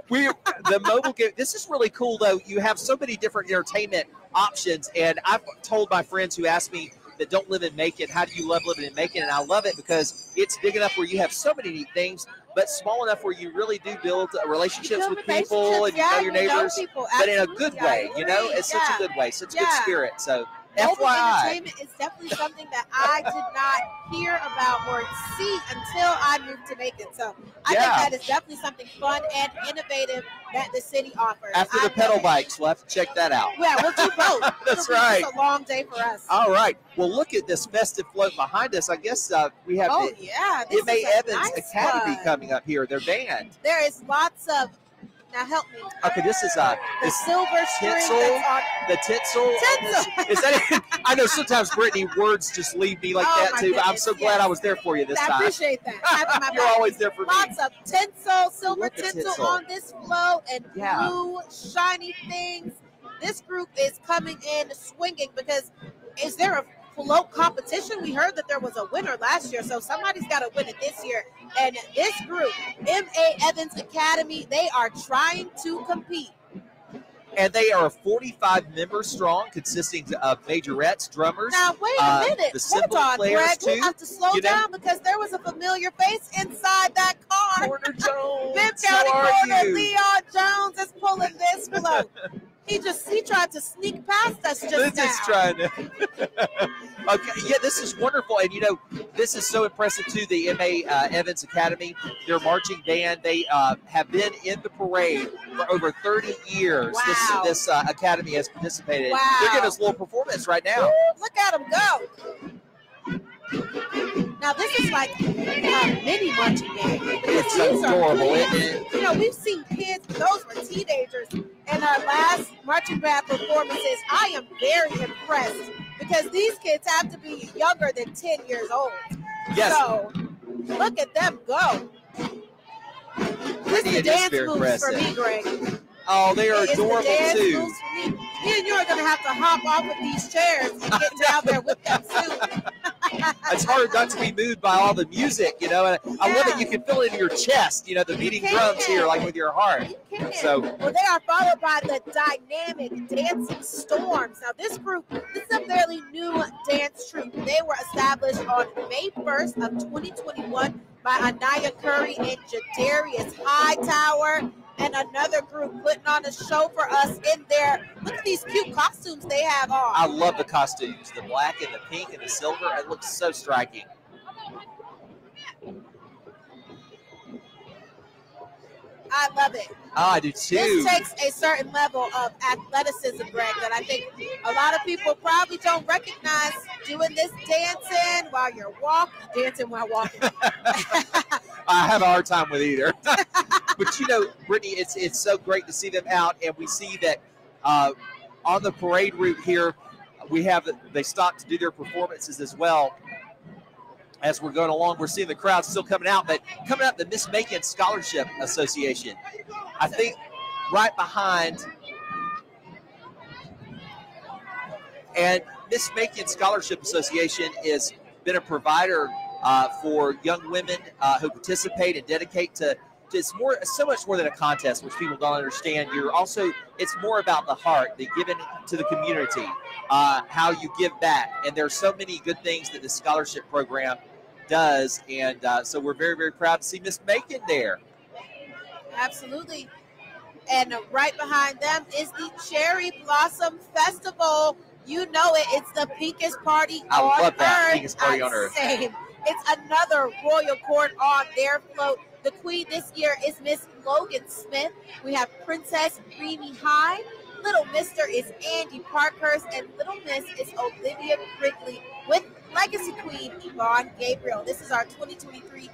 the mobile game, this is really cool though. You have so many different entertainment options, and I've told my friends who ask me that don't live in Macon, how do you love living in Macon? And I love it because it's big enough where you have so many neat things, but small enough where you really do build relationships with people and you know your neighbors, but in a good way, you know, it's such a good way, such a good spirit. So Mobile FYI. entertainment is definitely something that I did not hear about or see until I moved to Macon. So I think that is definitely something fun and innovative that the city offers. After the pedal bikes, we'll have to check that out. Yeah, we'll do both. That's right. It's a long day for us. All right. Well, look at this festive float behind us. I guess we have the MA Evans Academy coming up here, their band. There is lots of, now help me. Okay, this is the silver string tinsel. that's on. The tinsel. Tinsel. Is that it? I know sometimes, Brittany, words just leave me like that too. Goodness, I'm so glad I was there for you this time. I appreciate that. You're always there for me. Lots of tinsel, silver Look at tinsel on this float and blue shiny things. This group is coming in swinging because is there a float competition? We heard that there was a winner last year, so somebody's got to win it this year. And this group, MA Evans Academy, they are trying to compete. And they are 45 members strong, consisting of majorettes, drummers. Now, wait a minute. The Hold cymbal on, players Greg. too. We have to slow down because there was a familiar face inside that car. Porter Jones. Bibb County how are Porter you? Leon Jones is pulling this float. He tried to sneak past us just now. This is trying to. Okay, yeah, this is wonderful, and you know, this is so impressive too. The MA Evans Academy, their marching band, they have been in the parade for over 30 years. Wow. This academy has participated. Wow. They're giving us a little performance right now. Ooh, look at them go. Now this is like a mini marching band. It's These are adorable, kids. isn't it? You know, we've seen kids; those were teenagers. In our last marching band performances, I am very impressed because these kids have to be younger than 10 years old. Yes. So look at them go. This is the dance moves for me, Greg. Oh, they are It's the adorable dance too. moves for me. Me and you are going to have to hop off of these chairs and get down there with them soon. it's hard not to be moved by all the music, you know. And I love that you can feel it in your chest, you know, the beating drums here, like with your heart. So, well, they are followed by the dynamic Dancing Storms. Now, this group, this is a fairly new dance troupe. They were established on May 1st of 2021 by Anaya Curry and Jadarius Hightower, and another group putting on a show for us in there. Look at these cute costumes they have on. I love the costumes, the black and the pink and the silver. It looks so striking. I love it. Oh, I do too. This takes a certain level of athleticism, Greg, that I think a lot of people probably don't recognize. Doing this dancing while you're dancing while walking. I have a hard time with either. But you know, Brittany, it's so great to see them out, and we see that on the parade route here, they stopped to do their performances as well. As we're going along, we're seeing the crowd still coming out, but coming out the Miss Macon Scholarship Association. I think right behind, and Miss Macon Scholarship Association has been a provider for young women who participate and dedicate to. It's so much more than a contest, which people don't understand. It's more about the heart, the giving to the community, how you give back, and there's so many good things that the scholarship program does, and so we're very, very proud to see Miss Macon there. Absolutely. And right behind them is the Cherry Blossom Festival. You know it. It's the pinkest party I on love that, earth. pinkest party on earth. Same. It's another royal court on their float. The queen this year is Miss Logan Smith. We have Princess Creamy High. Little Mister is Andy Parkhurst, and Little Miss is Olivia Wrigley with Legacy Queen Yvonne Gabriel. This is our 2023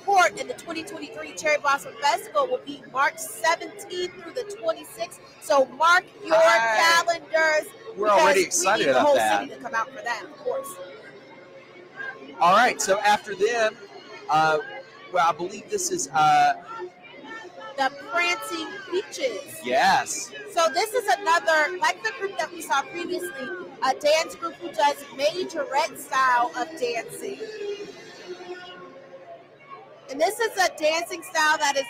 court, and the 2023 Cherry Blossom Festival will be March 17th through the 26th. So mark your calendars. We're already excited we need about the whole that. city to come out for that, of course. All right, so after them, well, I believe this is The Prancing Peaches. yes. So this is another, like the group that we saw previously, a dance group who does majorette style of dancing. And this is a dancing style that is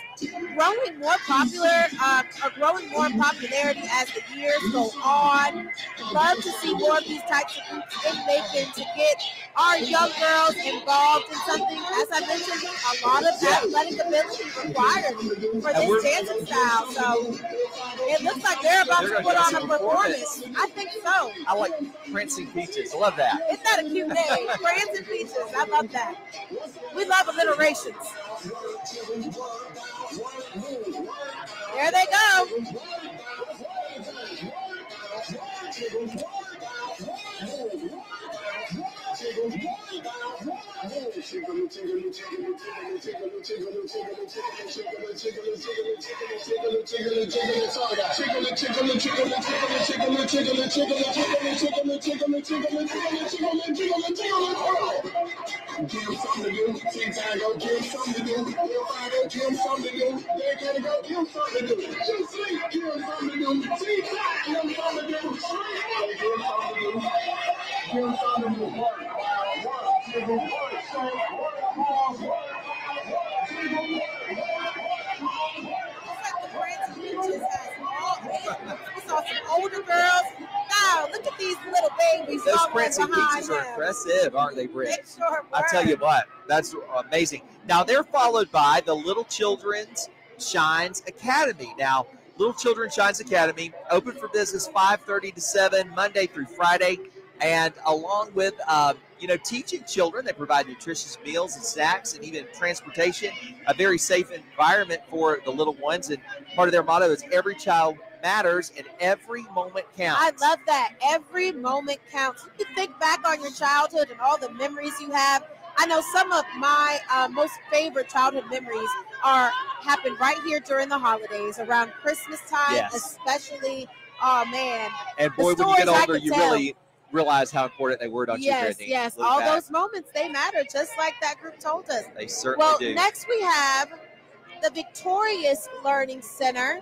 growing more popular, or growing more in popularity as the years go on. Love to see more of these types of groups in Macon to get our young girls involved in something. As I mentioned, a lot of athletic ability required for this dancing style. So it looks like they're about to put on a performance. I think so. I like Prancing Peaches. I love that. Isn't that a cute name? Prancing Peaches. I love that. We love alliterations. There they go. We saw some older girls. Now, look at these little babies. Those following Prancing behind Peaches are them. impressive, aren't they, Britt? They sure I tell you what, that's amazing. Now, they're followed by the Little Children's Shines Academy. Now, Little Children Shines Academy, open for business 5:30 to 7, Monday through Friday. And along with, teaching children, they provide nutritious meals and snacks and even transportation, a very safe environment for the little ones. And part of their motto is every child matters and every moment counts. I love that. Every moment counts. You can think back on your childhood and all the memories you have. I know some of my most favorite childhood memories happen right here during the holidays, around Christmas time, Yes. especially. Oh, man. And boy, The when you get stories I older, could you tell. really realize how important they were, don't you, Yes, Brittany? yes. Look All back. those moments, they matter, just like that group told us. They certainly Well, do. next we have the Victorious Learning Center.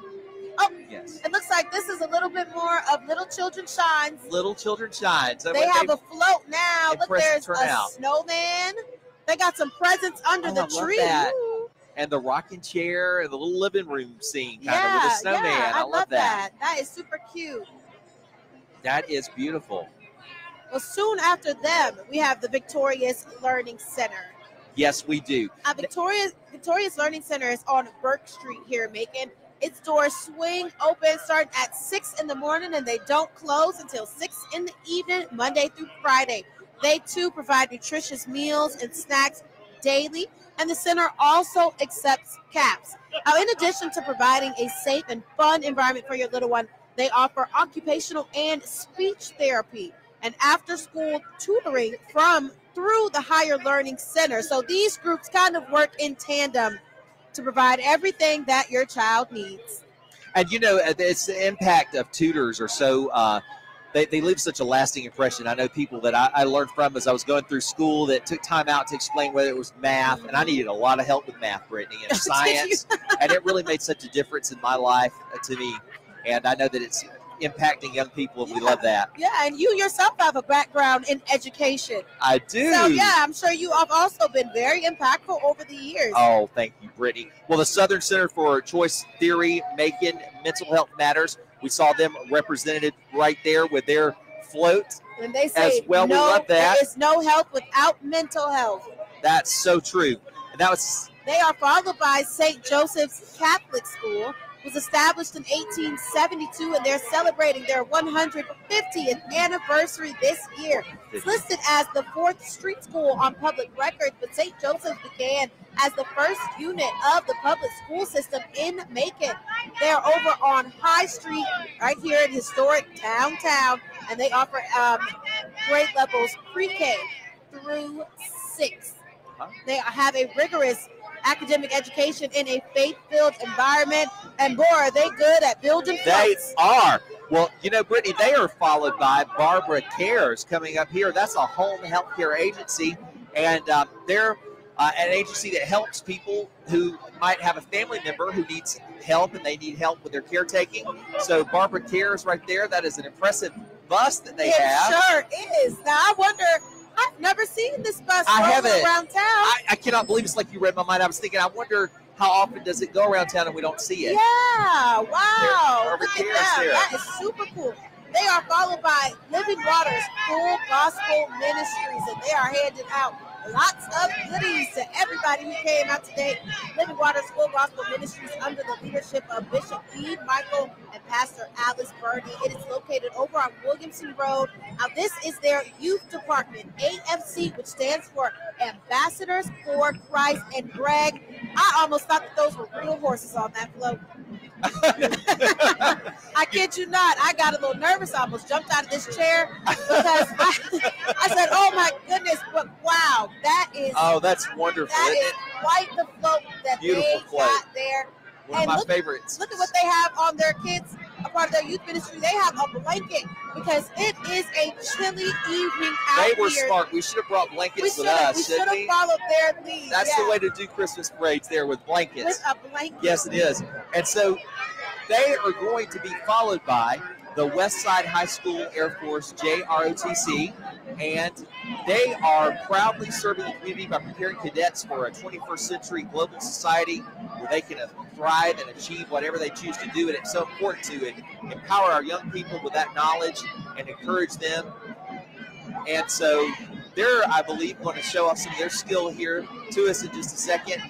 Oh, Yes. it looks like this is a little bit more of Little Children Shines. Little Children Shine. So They have a float now. Look, impressive there's a turnout. snowman. They got some presents under the I love tree. that. Ooh. And the rocking chair and the little living room scene kind of with the snowman. Yeah, I love that. That is super cute. That is beautiful. Well, soon after them, we have the Victorious Learning Center. Yes, we do. Victorious Learning Center is on Burke Street here in Macon. Its doors swing open starting at 6 in the morning, and they don't close until 6 in the evening, Monday through Friday. They, too, provide nutritious meals and snacks daily, and the center also accepts CAPS. Now, in addition to providing a safe and fun environment for your little one, they offer occupational and speech therapy and after-school tutoring through the Higher Learning Center. So these groups kind of work in tandem to provide everything that your child needs. And, you know, it's the impact of tutors are so they leave such a lasting impression. I know people that I learned from as I was going through school that took time out to explain whether it was math, and I needed a lot of help with math, Brittany, and science, and it really made such a difference in my life to me. And I know that it's impacting young people, and we love that. Yeah, and you yourself have a background in education. I do. So, yeah, I'm sure you have also been very impactful over the years. Oh, thank you, Brittany. Well, the Southern Center for Choice Theory, Macon Mental Health Matters, we saw them represented right there with their float. And they say, as well, we love that. There is no health without mental health. That's so true. And that was... They are followed by St. Joseph's Catholic School, was established in 1872, and they're celebrating their 150th anniversary this year. It's listed as the 4th street school on public record, but St. Joseph's began as the first unit of the public school system in Macon. They're over on High Street, right here in historic downtown, and they offer grade levels pre-K through 6. They have a rigorous academic education in a faith-filled environment, and boy, are they good at building floats. They are. Well, you know, Brittany, they are followed by Barbara Cares coming up here. That's a home health care agency, and they're an agency that helps people who might have a family member who needs help, and they need help with their caretaking. So Barbara Cares right there, that is an impressive bus that they have. It sure is. Now, I wonder... I've never seen this bus rolling around town. I cannot believe it's like you read my mind. I was thinking, I wonder how often does it go around town and we don't see it. Yeah, wow. Look at that. There. That is super cool. They are followed by Living Waters Full Gospel Ministries, and they are handing out lots of goodies to everybody who came out today. Living Waters Full Gospel Ministries under the leadership of Bishop D. Michael and Pastor Alice Birdie. It is located over on Williamson Road. Now, this is their youth department, AFC, which stands for Ambassadors for Christ. And Greg, I almost thought that those were real horses on that float. I kid you not. I got a little nervous. I almost jumped out of this chair because I said, oh my goodness, but wow, that is. Oh, that's wonderful. That is quite the float that Beautiful they got there. One of my favorites. Look at what they have on their kids, a part of their youth ministry. They have a blanket because it is a chilly evening out here. They were smart. We should have brought blankets with us, we should have followed their lead. That's the way to do Christmas parades there, with blankets. With a blanket. Yes, it is. And so they are going to be followed by the Westside High School Air Force JROTC, and they are proudly serving the community by preparing cadets for a 21st century global society where they can thrive and achieve whatever they choose to do. And it's so important to empower our young people with that knowledge and encourage them. And so they're, I believe, going to show off some of their skill here to us in just a second.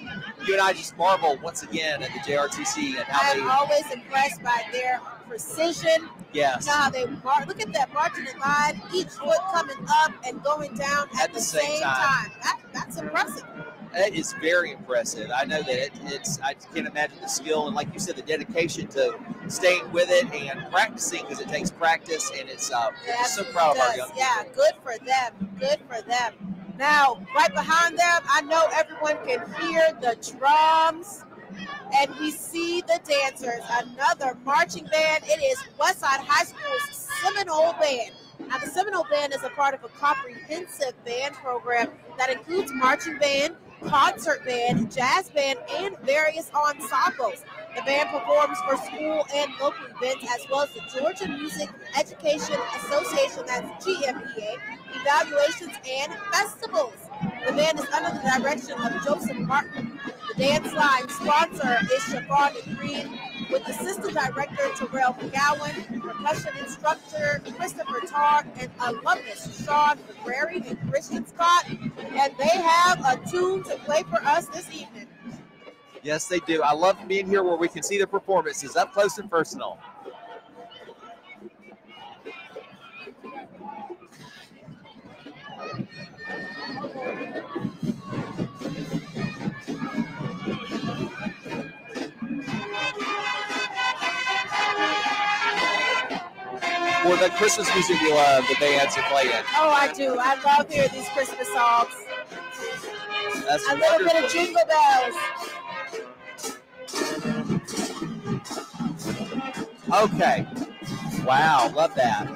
You and I just marvel once again at the JRTC and how I'm always impressed by their precision. Yes. You know how they look at that marching in line, each foot coming up and going down at the same time. That's impressive. It is very impressive. I know that I can't imagine the skill and, like you said, the dedication to staying with it and practicing, because it takes practice, and it's we're so proud of our young people. Yeah, good for them. Good for them. Now, right behind them, I know everyone can hear the drums, and we see the dancers. Another marching band. It is Westside High School's Seminole Band. Now, the Seminole Band is a part of a comprehensive band program that includes marching band, concert band, jazz band, and various ensembles. The band performs for school and local events, as well as the Georgia Music Education Association, that's GMEA, evaluations and festivals. The band is under the direction of Joseph Martin. The dance line sponsor is Siobhan Green, with assistant director Terrell McGowan, percussion instructor Christopher Tarr, and alumnus Sean McCrary and Christian Scott. And they have a tune to play for us this evening. Yes, they do. I love being here where we can see the performances up close and personal. For the Christmas music you love, the bands are playing. Oh, I do. I love hearing these Christmas songs. That's a little bit of jingle bells. Okay. Wow, love that.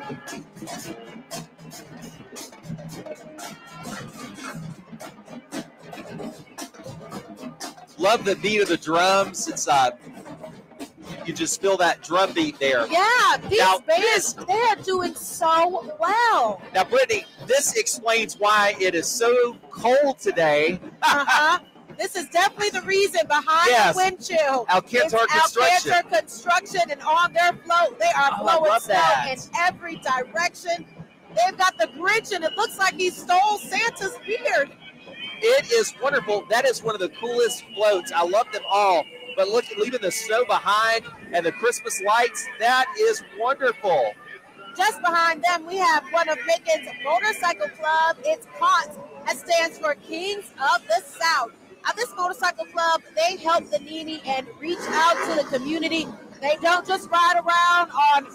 Love the beat of the drums. It's you just feel that drum beat there. Yeah, these bands, they are doing so well. Now, Brittany, this explains why it is so cold today. This is definitely the reason behind the wind chill. Alcantar Construction. Alcantar Construction, and on their float, they are flowing snow in every direction. They've got the Grinch, and it looks like he stole Santa's beard. It is wonderful. That is one of the coolest floats. I love them all. But look, leaving the snow behind and the Christmas lights, that is wonderful. Just behind them, we have one of Macon's motorcycle club. It's KOTS. That stands for Kings of the South. At this motorcycle club, they help the needy and reach out to the community. They don't just ride around on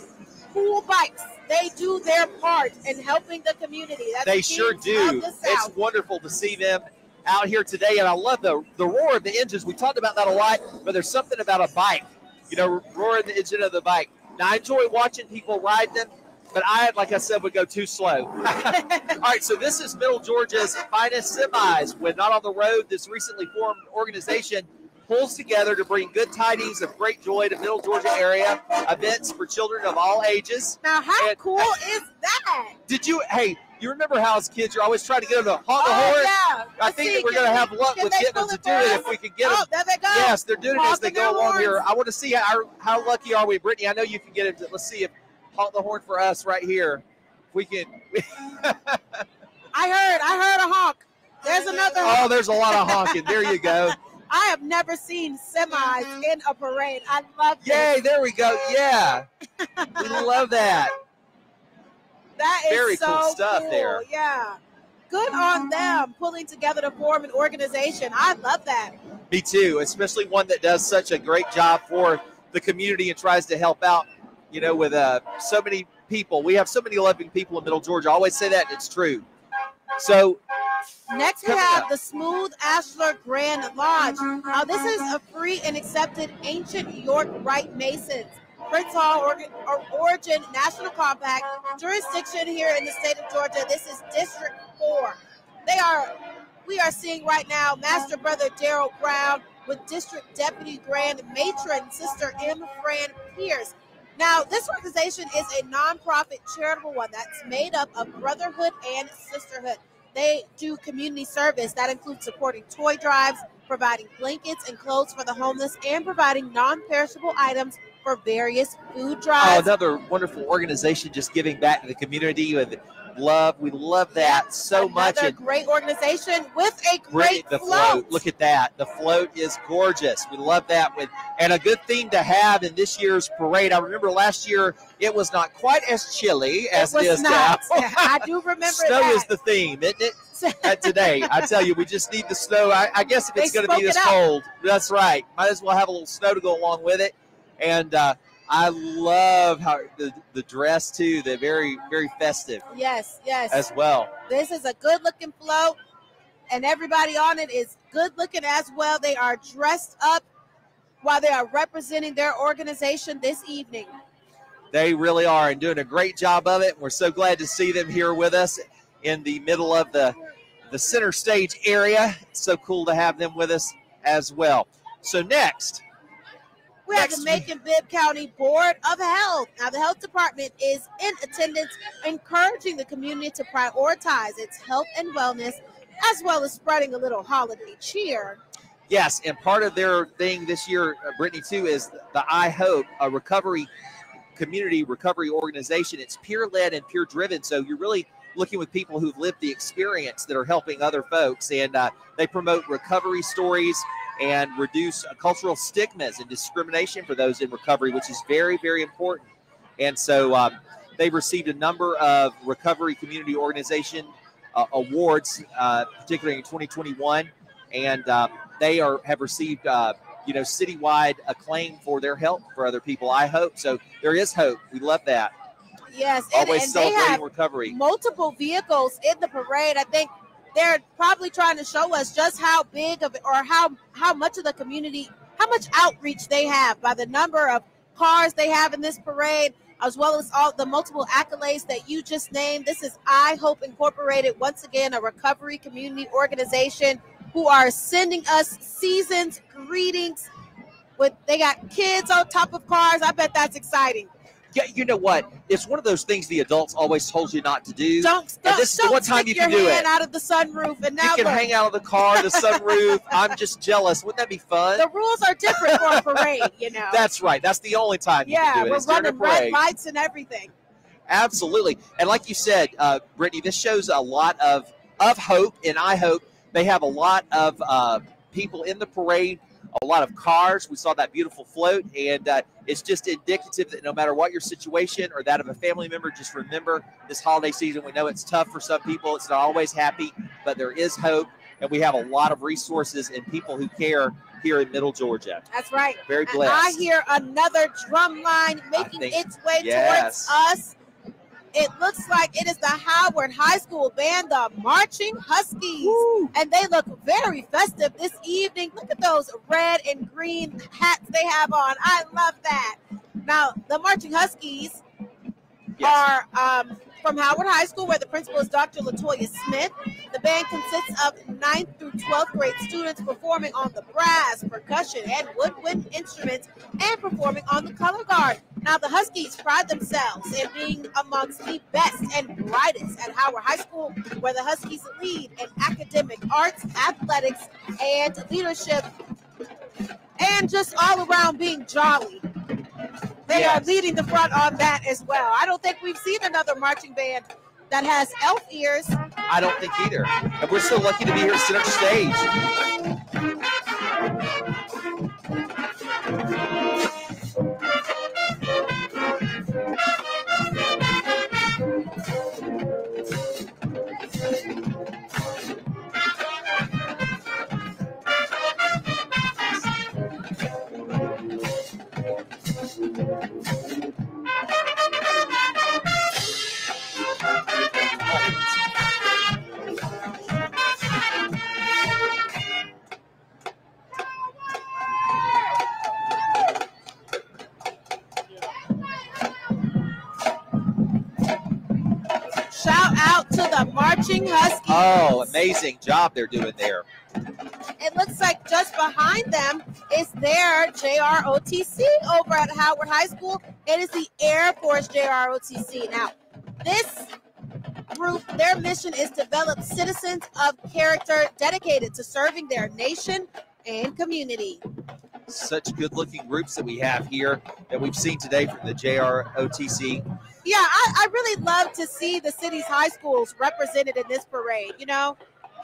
cool bikes. They do their part in helping the community. That's they sure do. It's wonderful to see them out here today, and I love the roar of the engines. We talked about that a lot, but there's something about a bike, you know, roaring the engine of the bike. Now, I enjoy watching people ride them, but I, like I said, would go too slow. All right, so this is Middle Georgia's finest semis. When not on the road, this recently formed organization pulls together to bring good tidings of great joy to Middle Georgia area, events for children of all ages. Now, how cool is that? Did you, hey, you remember how as kids you're always trying to get them to honk the horn? Yeah. I think that we're going to have luck with getting them to do it if we can get them. There they go. Yes, they're doing it as they go along here. I want to see how lucky are we, Brittany. I know you can get it. Let's see if honk the horn for us right here. If we can. I heard a honk. There's another honk. Oh, there's a lot of honking. There you go. I have never seen semis in a parade. I love this. Yay, there we go. Yeah. We love that. That is very so cool stuff there. Yeah. Good on them pulling together to form an organization. I love that. Me too, especially one that does such a great job for the community and tries to help out, you know, with so many people. We have so many loving people in Middle Georgia. I always say that, and it's true. So next we have the Smooth Ashlar Grand Lodge. Now, this is a free and accepted ancient York Rite Masons. Prince Hall Origin National Compact jurisdiction here in the state of Georgia. This is District 4. We are seeing right now Master Brother Daryl Brown with District Deputy Grand Matron Sister M. Fran Pierce. Now, this organization is a nonprofit charitable one that's made up of brotherhood and sisterhood. They do community service that includes supporting toy drives, providing blankets and clothes for the homeless, and providing non-perishable items for various food drives. Oh, another wonderful organization just giving back to the community with love. We love that so much. Another great organization with a great float. Look at that. The float is gorgeous. We love that. And a good thing to have in this year's parade. I remember last year it was not quite as chilly as it is now. I do remember Snow that. is the theme, isn't it? Today, I tell you, we just need the snow. I guess if it's going to be this cold, that's right. Might as well have a little snow to go along with it. And I love how the dress too. They're very, very festive. Yes. As well. This is a good-looking float, and everybody on it is good-looking as well. They are dressed up while they are representing their organization this evening. They really are, and doing a great job of it. We're so glad to see them here with us in the middle of the center stage area. It's so cool to have them with us as well. So next, We have the Macon-Bibb County Board of Health. Now, the health department is in attendance, encouraging the community to prioritize its health and wellness, as well as spreading a little holiday cheer. Yes, and part of their thing this year, Brittany, too, is the I Hope, a community recovery organization. It's peer-led and peer-driven, so you're really looking with people who've lived the experience that are helping other folks, and they promote recovery stories and reduce cultural stigmas and discrimination for those in recovery, which is very, very important. And so they've received a number of recovery community organization awards, particularly in 2021, and they have received citywide acclaim for their help for other people. I hope so. There is hope. We love that. Yes, always and celebrating they have recovery. Multiple vehicles in the parade. I think they're probably trying to show us just how big of or how much of the community, how much outreach they have by the number of cars they have in this parade, as well as all the multiple accolades that you just named. This is I Hope Incorporated, once again, a recovery community organization who are sending us season's greetings. They got kids on top of cars. I bet that's exciting. Yeah, you know what? It's one of those things the adults always told you not to do. This is the one time you can do it. Your hand out of the sunroof, and now you can hang out of the car, the sunroof. I'm just jealous. Wouldn't that be fun? The rules are different for a parade, you know. That's right. That's the only time you can do it. We're running red lights and everything. Absolutely. And like you said, Brittany, this shows a lot of hope, and I hope they have a lot of people in the parade, a lot of cars. We saw that beautiful float, and it's just indicative that no matter what your situation or that of a family member, just remember this holiday season. We know it's tough for some people. It's not always happy, but there is hope, and we have a lot of resources and people who care here in Middle Georgia. That's right. Very blessed. And I hear another drum line making its way towards us. It looks like it is the Howard High School band, the Marching Huskies. Woo. And they look very festive this evening. Look at those red and green hats they have on. I love that. Now, the Marching Huskies are from Howard High School, where the principal is Dr. LaToya Smith. The band consists of 9th through 12th grade students performing on the brass, percussion, and woodwind instruments, and performing on the color guard. Now, the Huskies pride themselves in being amongst the best and brightest at Howard High School, where the Huskies lead in academic arts, athletics, and leadership, and just all around being jolly. They are leading the front on that as well. I don't think we've seen another marching band that has elf ears. I don't think either. And we're so lucky to be here at center stage. Shout out to the Marching Huskies. Oh, amazing job they're doing there. It looks like just behind them is their JROTC over at Howard High School. It is the Air Force JROTC. Now, this group, their mission is to develop citizens of character dedicated to serving their nation and community. Such good-looking groups that we have here that we've seen today from the JROTC. Yeah, I really love to see the city's high schools represented in this parade, you know.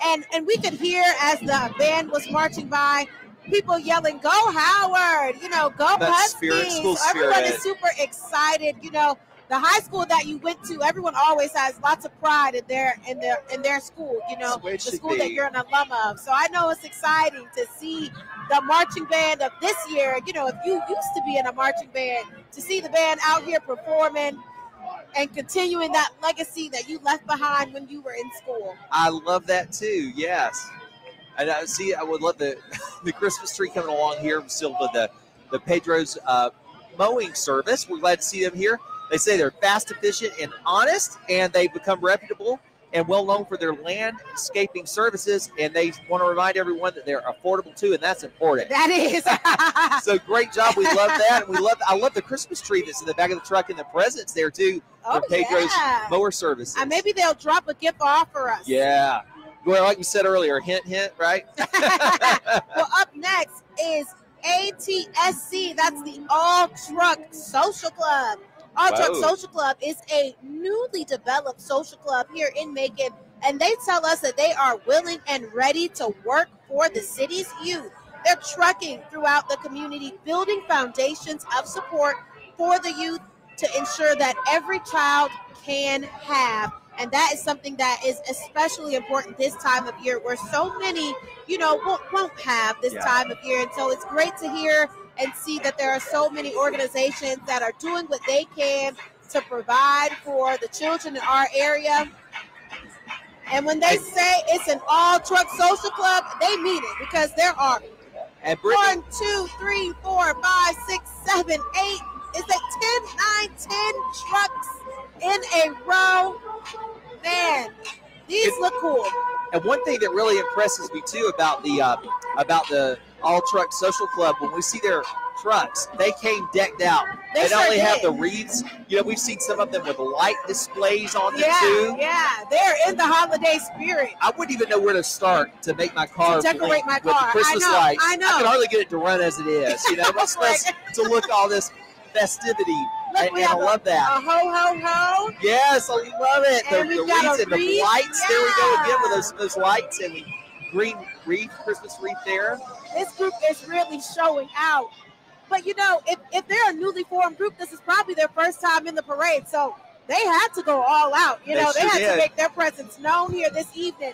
And we could hear as the band was marching by, people yelling, "Go Howard!" You know, "Go Huskies!" So everyone is super excited. You know, the high school that you went to, everyone always has lots of pride in their school. You know, the school that you're an alum of. So I know it's exciting to see the marching band of this year. You know, if you used to be in a marching band, to see the band out here performing and continuing that legacy that you left behind when you were in school. I love that too. Yes, and I would love the Christmas tree coming along here. Still with the Pedro's mowing service. We're glad to see them here. They say they're fast, efficient, and honest, and they've become reputable. and well known for their landscaping services. And they want to remind everyone that they're affordable too, and that's important. That is. So great job. We love that. And I love the Christmas tree that's in the back of the truck and the presents there too for Pedro's mower services. And maybe they'll drop a gift off for us. Yeah. Well, like you said earlier, hint, right? Well, up next is ATSC. That's the All Truck Social Club. All Truck Social Club is a newly developed social club here in Macon, and they tell us that they are willing and ready to work for the city's youth. They're trucking throughout the community, building foundations of support for the youth to ensure that every child can have. And that is something that is especially important this time of year, where so many, won't have this time of year. And so it's great to hear and see that there are so many organizations that are doing what they can to provide for the children in our area. And when they say it's an all-truck social club, they mean it, because there are 1, 2, 3, 4, 5, 6, 7, 8. It's like 10, 9, 10 trucks in a row. Man, these look cool. And one thing that really impresses me too about the All Truck Social Club, when we see their trucks, they came decked out. They not only have the wreaths, we've seen some of them with light displays on them too. Yeah, they're in the holiday spirit. I wouldn't even know where to start to make my car decorate my car with the Christmas lights. I know. I can hardly get it to run as it is. I'm supposed to look all this festivity. Look, and I love that. A ho, ho, ho. Yes, I love it. And the we've got wreaths and the lights. Yeah. There we go again with those lights and the green wreath, Christmas wreath there. This group is really showing out. But, if they're a newly formed group, this is probably their first time in the parade. So they had to go all out. They had to make their presence known here this evening.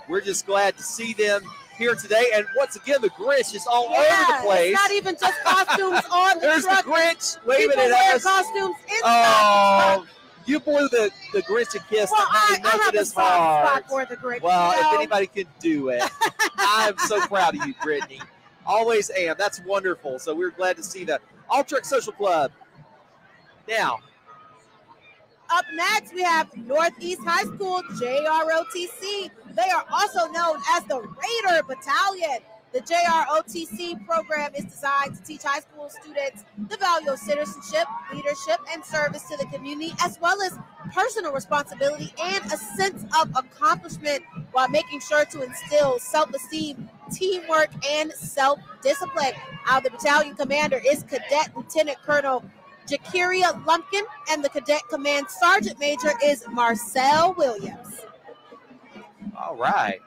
We're just glad to see them here today. And once again, the Grinch is all over the place. It's not even just costumes on the There's truck. The Grinch waving People at wear us. Costumes inside. You blew the Grinch a kiss. Well, I have a soft spot for the Grinch. Well, if anybody can do it, I'm so proud of you, Brittany. Always am. That's wonderful. So we're glad to see the All Truck Social Club. Now, up next, we have Northeast High School, JROTC. They are also known as the Raider Battalion. The JROTC program is designed to teach high school students the value of citizenship, leadership, and service to the community, as well as personal responsibility and a sense of accomplishment, while making sure to instill self-esteem, teamwork, and self-discipline. The battalion commander is Cadet Lieutenant Colonel Jakiria Lumpkin, and the Cadet Command Sergeant Major is Marcel Williams. All right.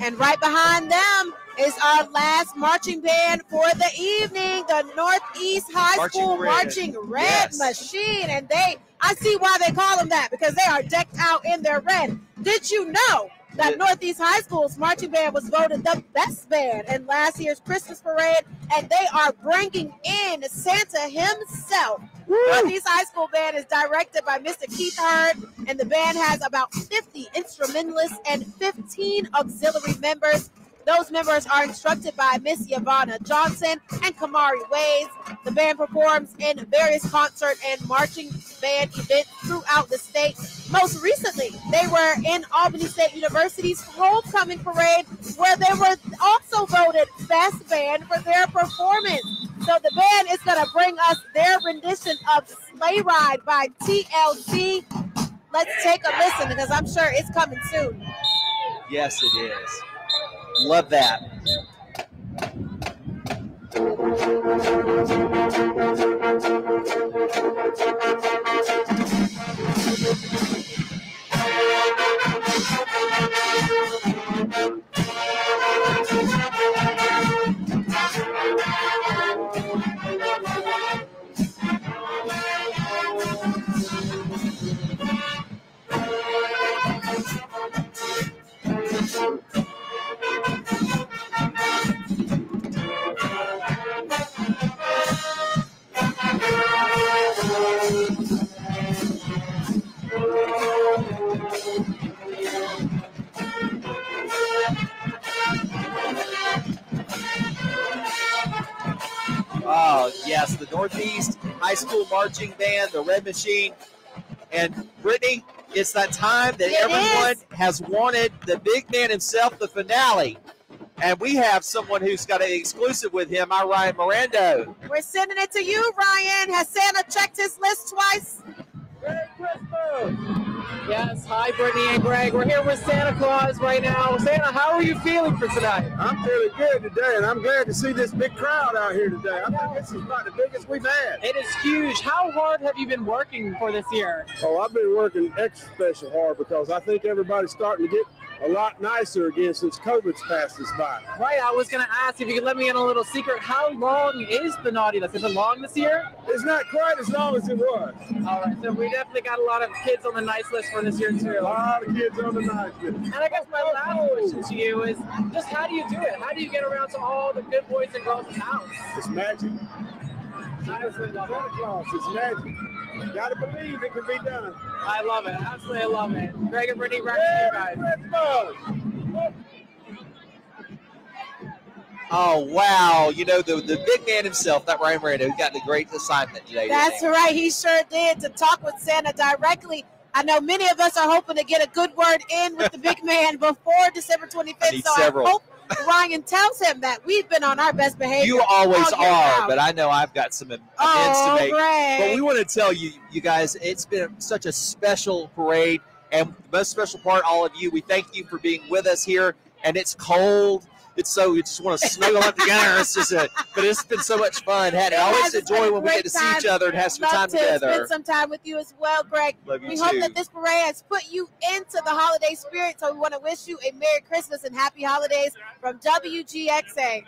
And right behind them is our last marching band for the evening, the Northeast High School Marching Red Machine. And I see why they call them that, because they are decked out in their red. Did you know that Northeast High School's marching band was voted the best band in last year's Christmas parade, and they are bringing in Santa himself? Northeast High School band is directed by Mr. Keith Hurd, and the band has about 50 instrumentalists and 15 auxiliary members. Those members are instructed by Miss Yvonne Johnson and Kamari Ways. The band performs in various concert and marching band events throughout the state. Most recently, they were in Albany State University's homecoming parade, where they were also voted best band for their performance. So the band is going to bring us their rendition of Sleigh Ride by TLC. Let's take a listen, because I'm sure it's coming soon. Yes, it is. Love that. Oh, yes, the Northeast High School Marching Band, the Red Machine. And Brittany, It's that time that everyone has wanted, the big man himself, the finale. And we have someone who's got an exclusive with him, our Ryan Miranda. We're sending it to you, Ryan. Has Santa checked his list twice? Merry Christmas! Yes, hi Brittany and Greg. We're here with Santa Claus right now. Santa, how are you feeling for tonight? I'm feeling good today, and I'm glad to see this big crowd out here today. I think this is about the biggest we've had. It is huge. How hard have you been working for this year? Oh, I've been working extra special hard because I think everybody's starting to get a lot nicer again since COVID's passed us by. Right, I was going to ask if you could let me in a little secret. How long is the naughty list? Is it long this year? It's not quite as long as it was. All right, so we definitely got a lot of kids on the nice list for this year too. A lot of kids on the nice list. And I guess my last question to you is just how do you do it? How do you get around to all the good boys and girls in the house? It's magic. Santa Claus, it's magic. You gotta believe it can be done. I love it. Absolutely, I love it. Greg and Brittany, back to you guys. Oh, wow. You know, the big man himself, that Ryan Miranda, who got the great assignment today. That's right. He sure did, to talk with Santa directly. I know many of us are hoping to get a good word in with the big man before December 25th. So several. I hope Ryan tells him that we've been on our best behavior. You always all year are, round. but I know I've got some amends to make. Greg. But we want to tell you, you guys, it's been such a special parade. And the most special part, all of you, we thank you for being with us here. And it's cold. It's so you just want to snuggle up together. It's just but it's been so much fun. I always enjoy when we get to see each other and have some time together. Spend some time with you as well, Greg. Love you we too. hope that this parade has put you into the holiday spirit. So we want to wish you a Merry Christmas and Happy Holidays from WGXA.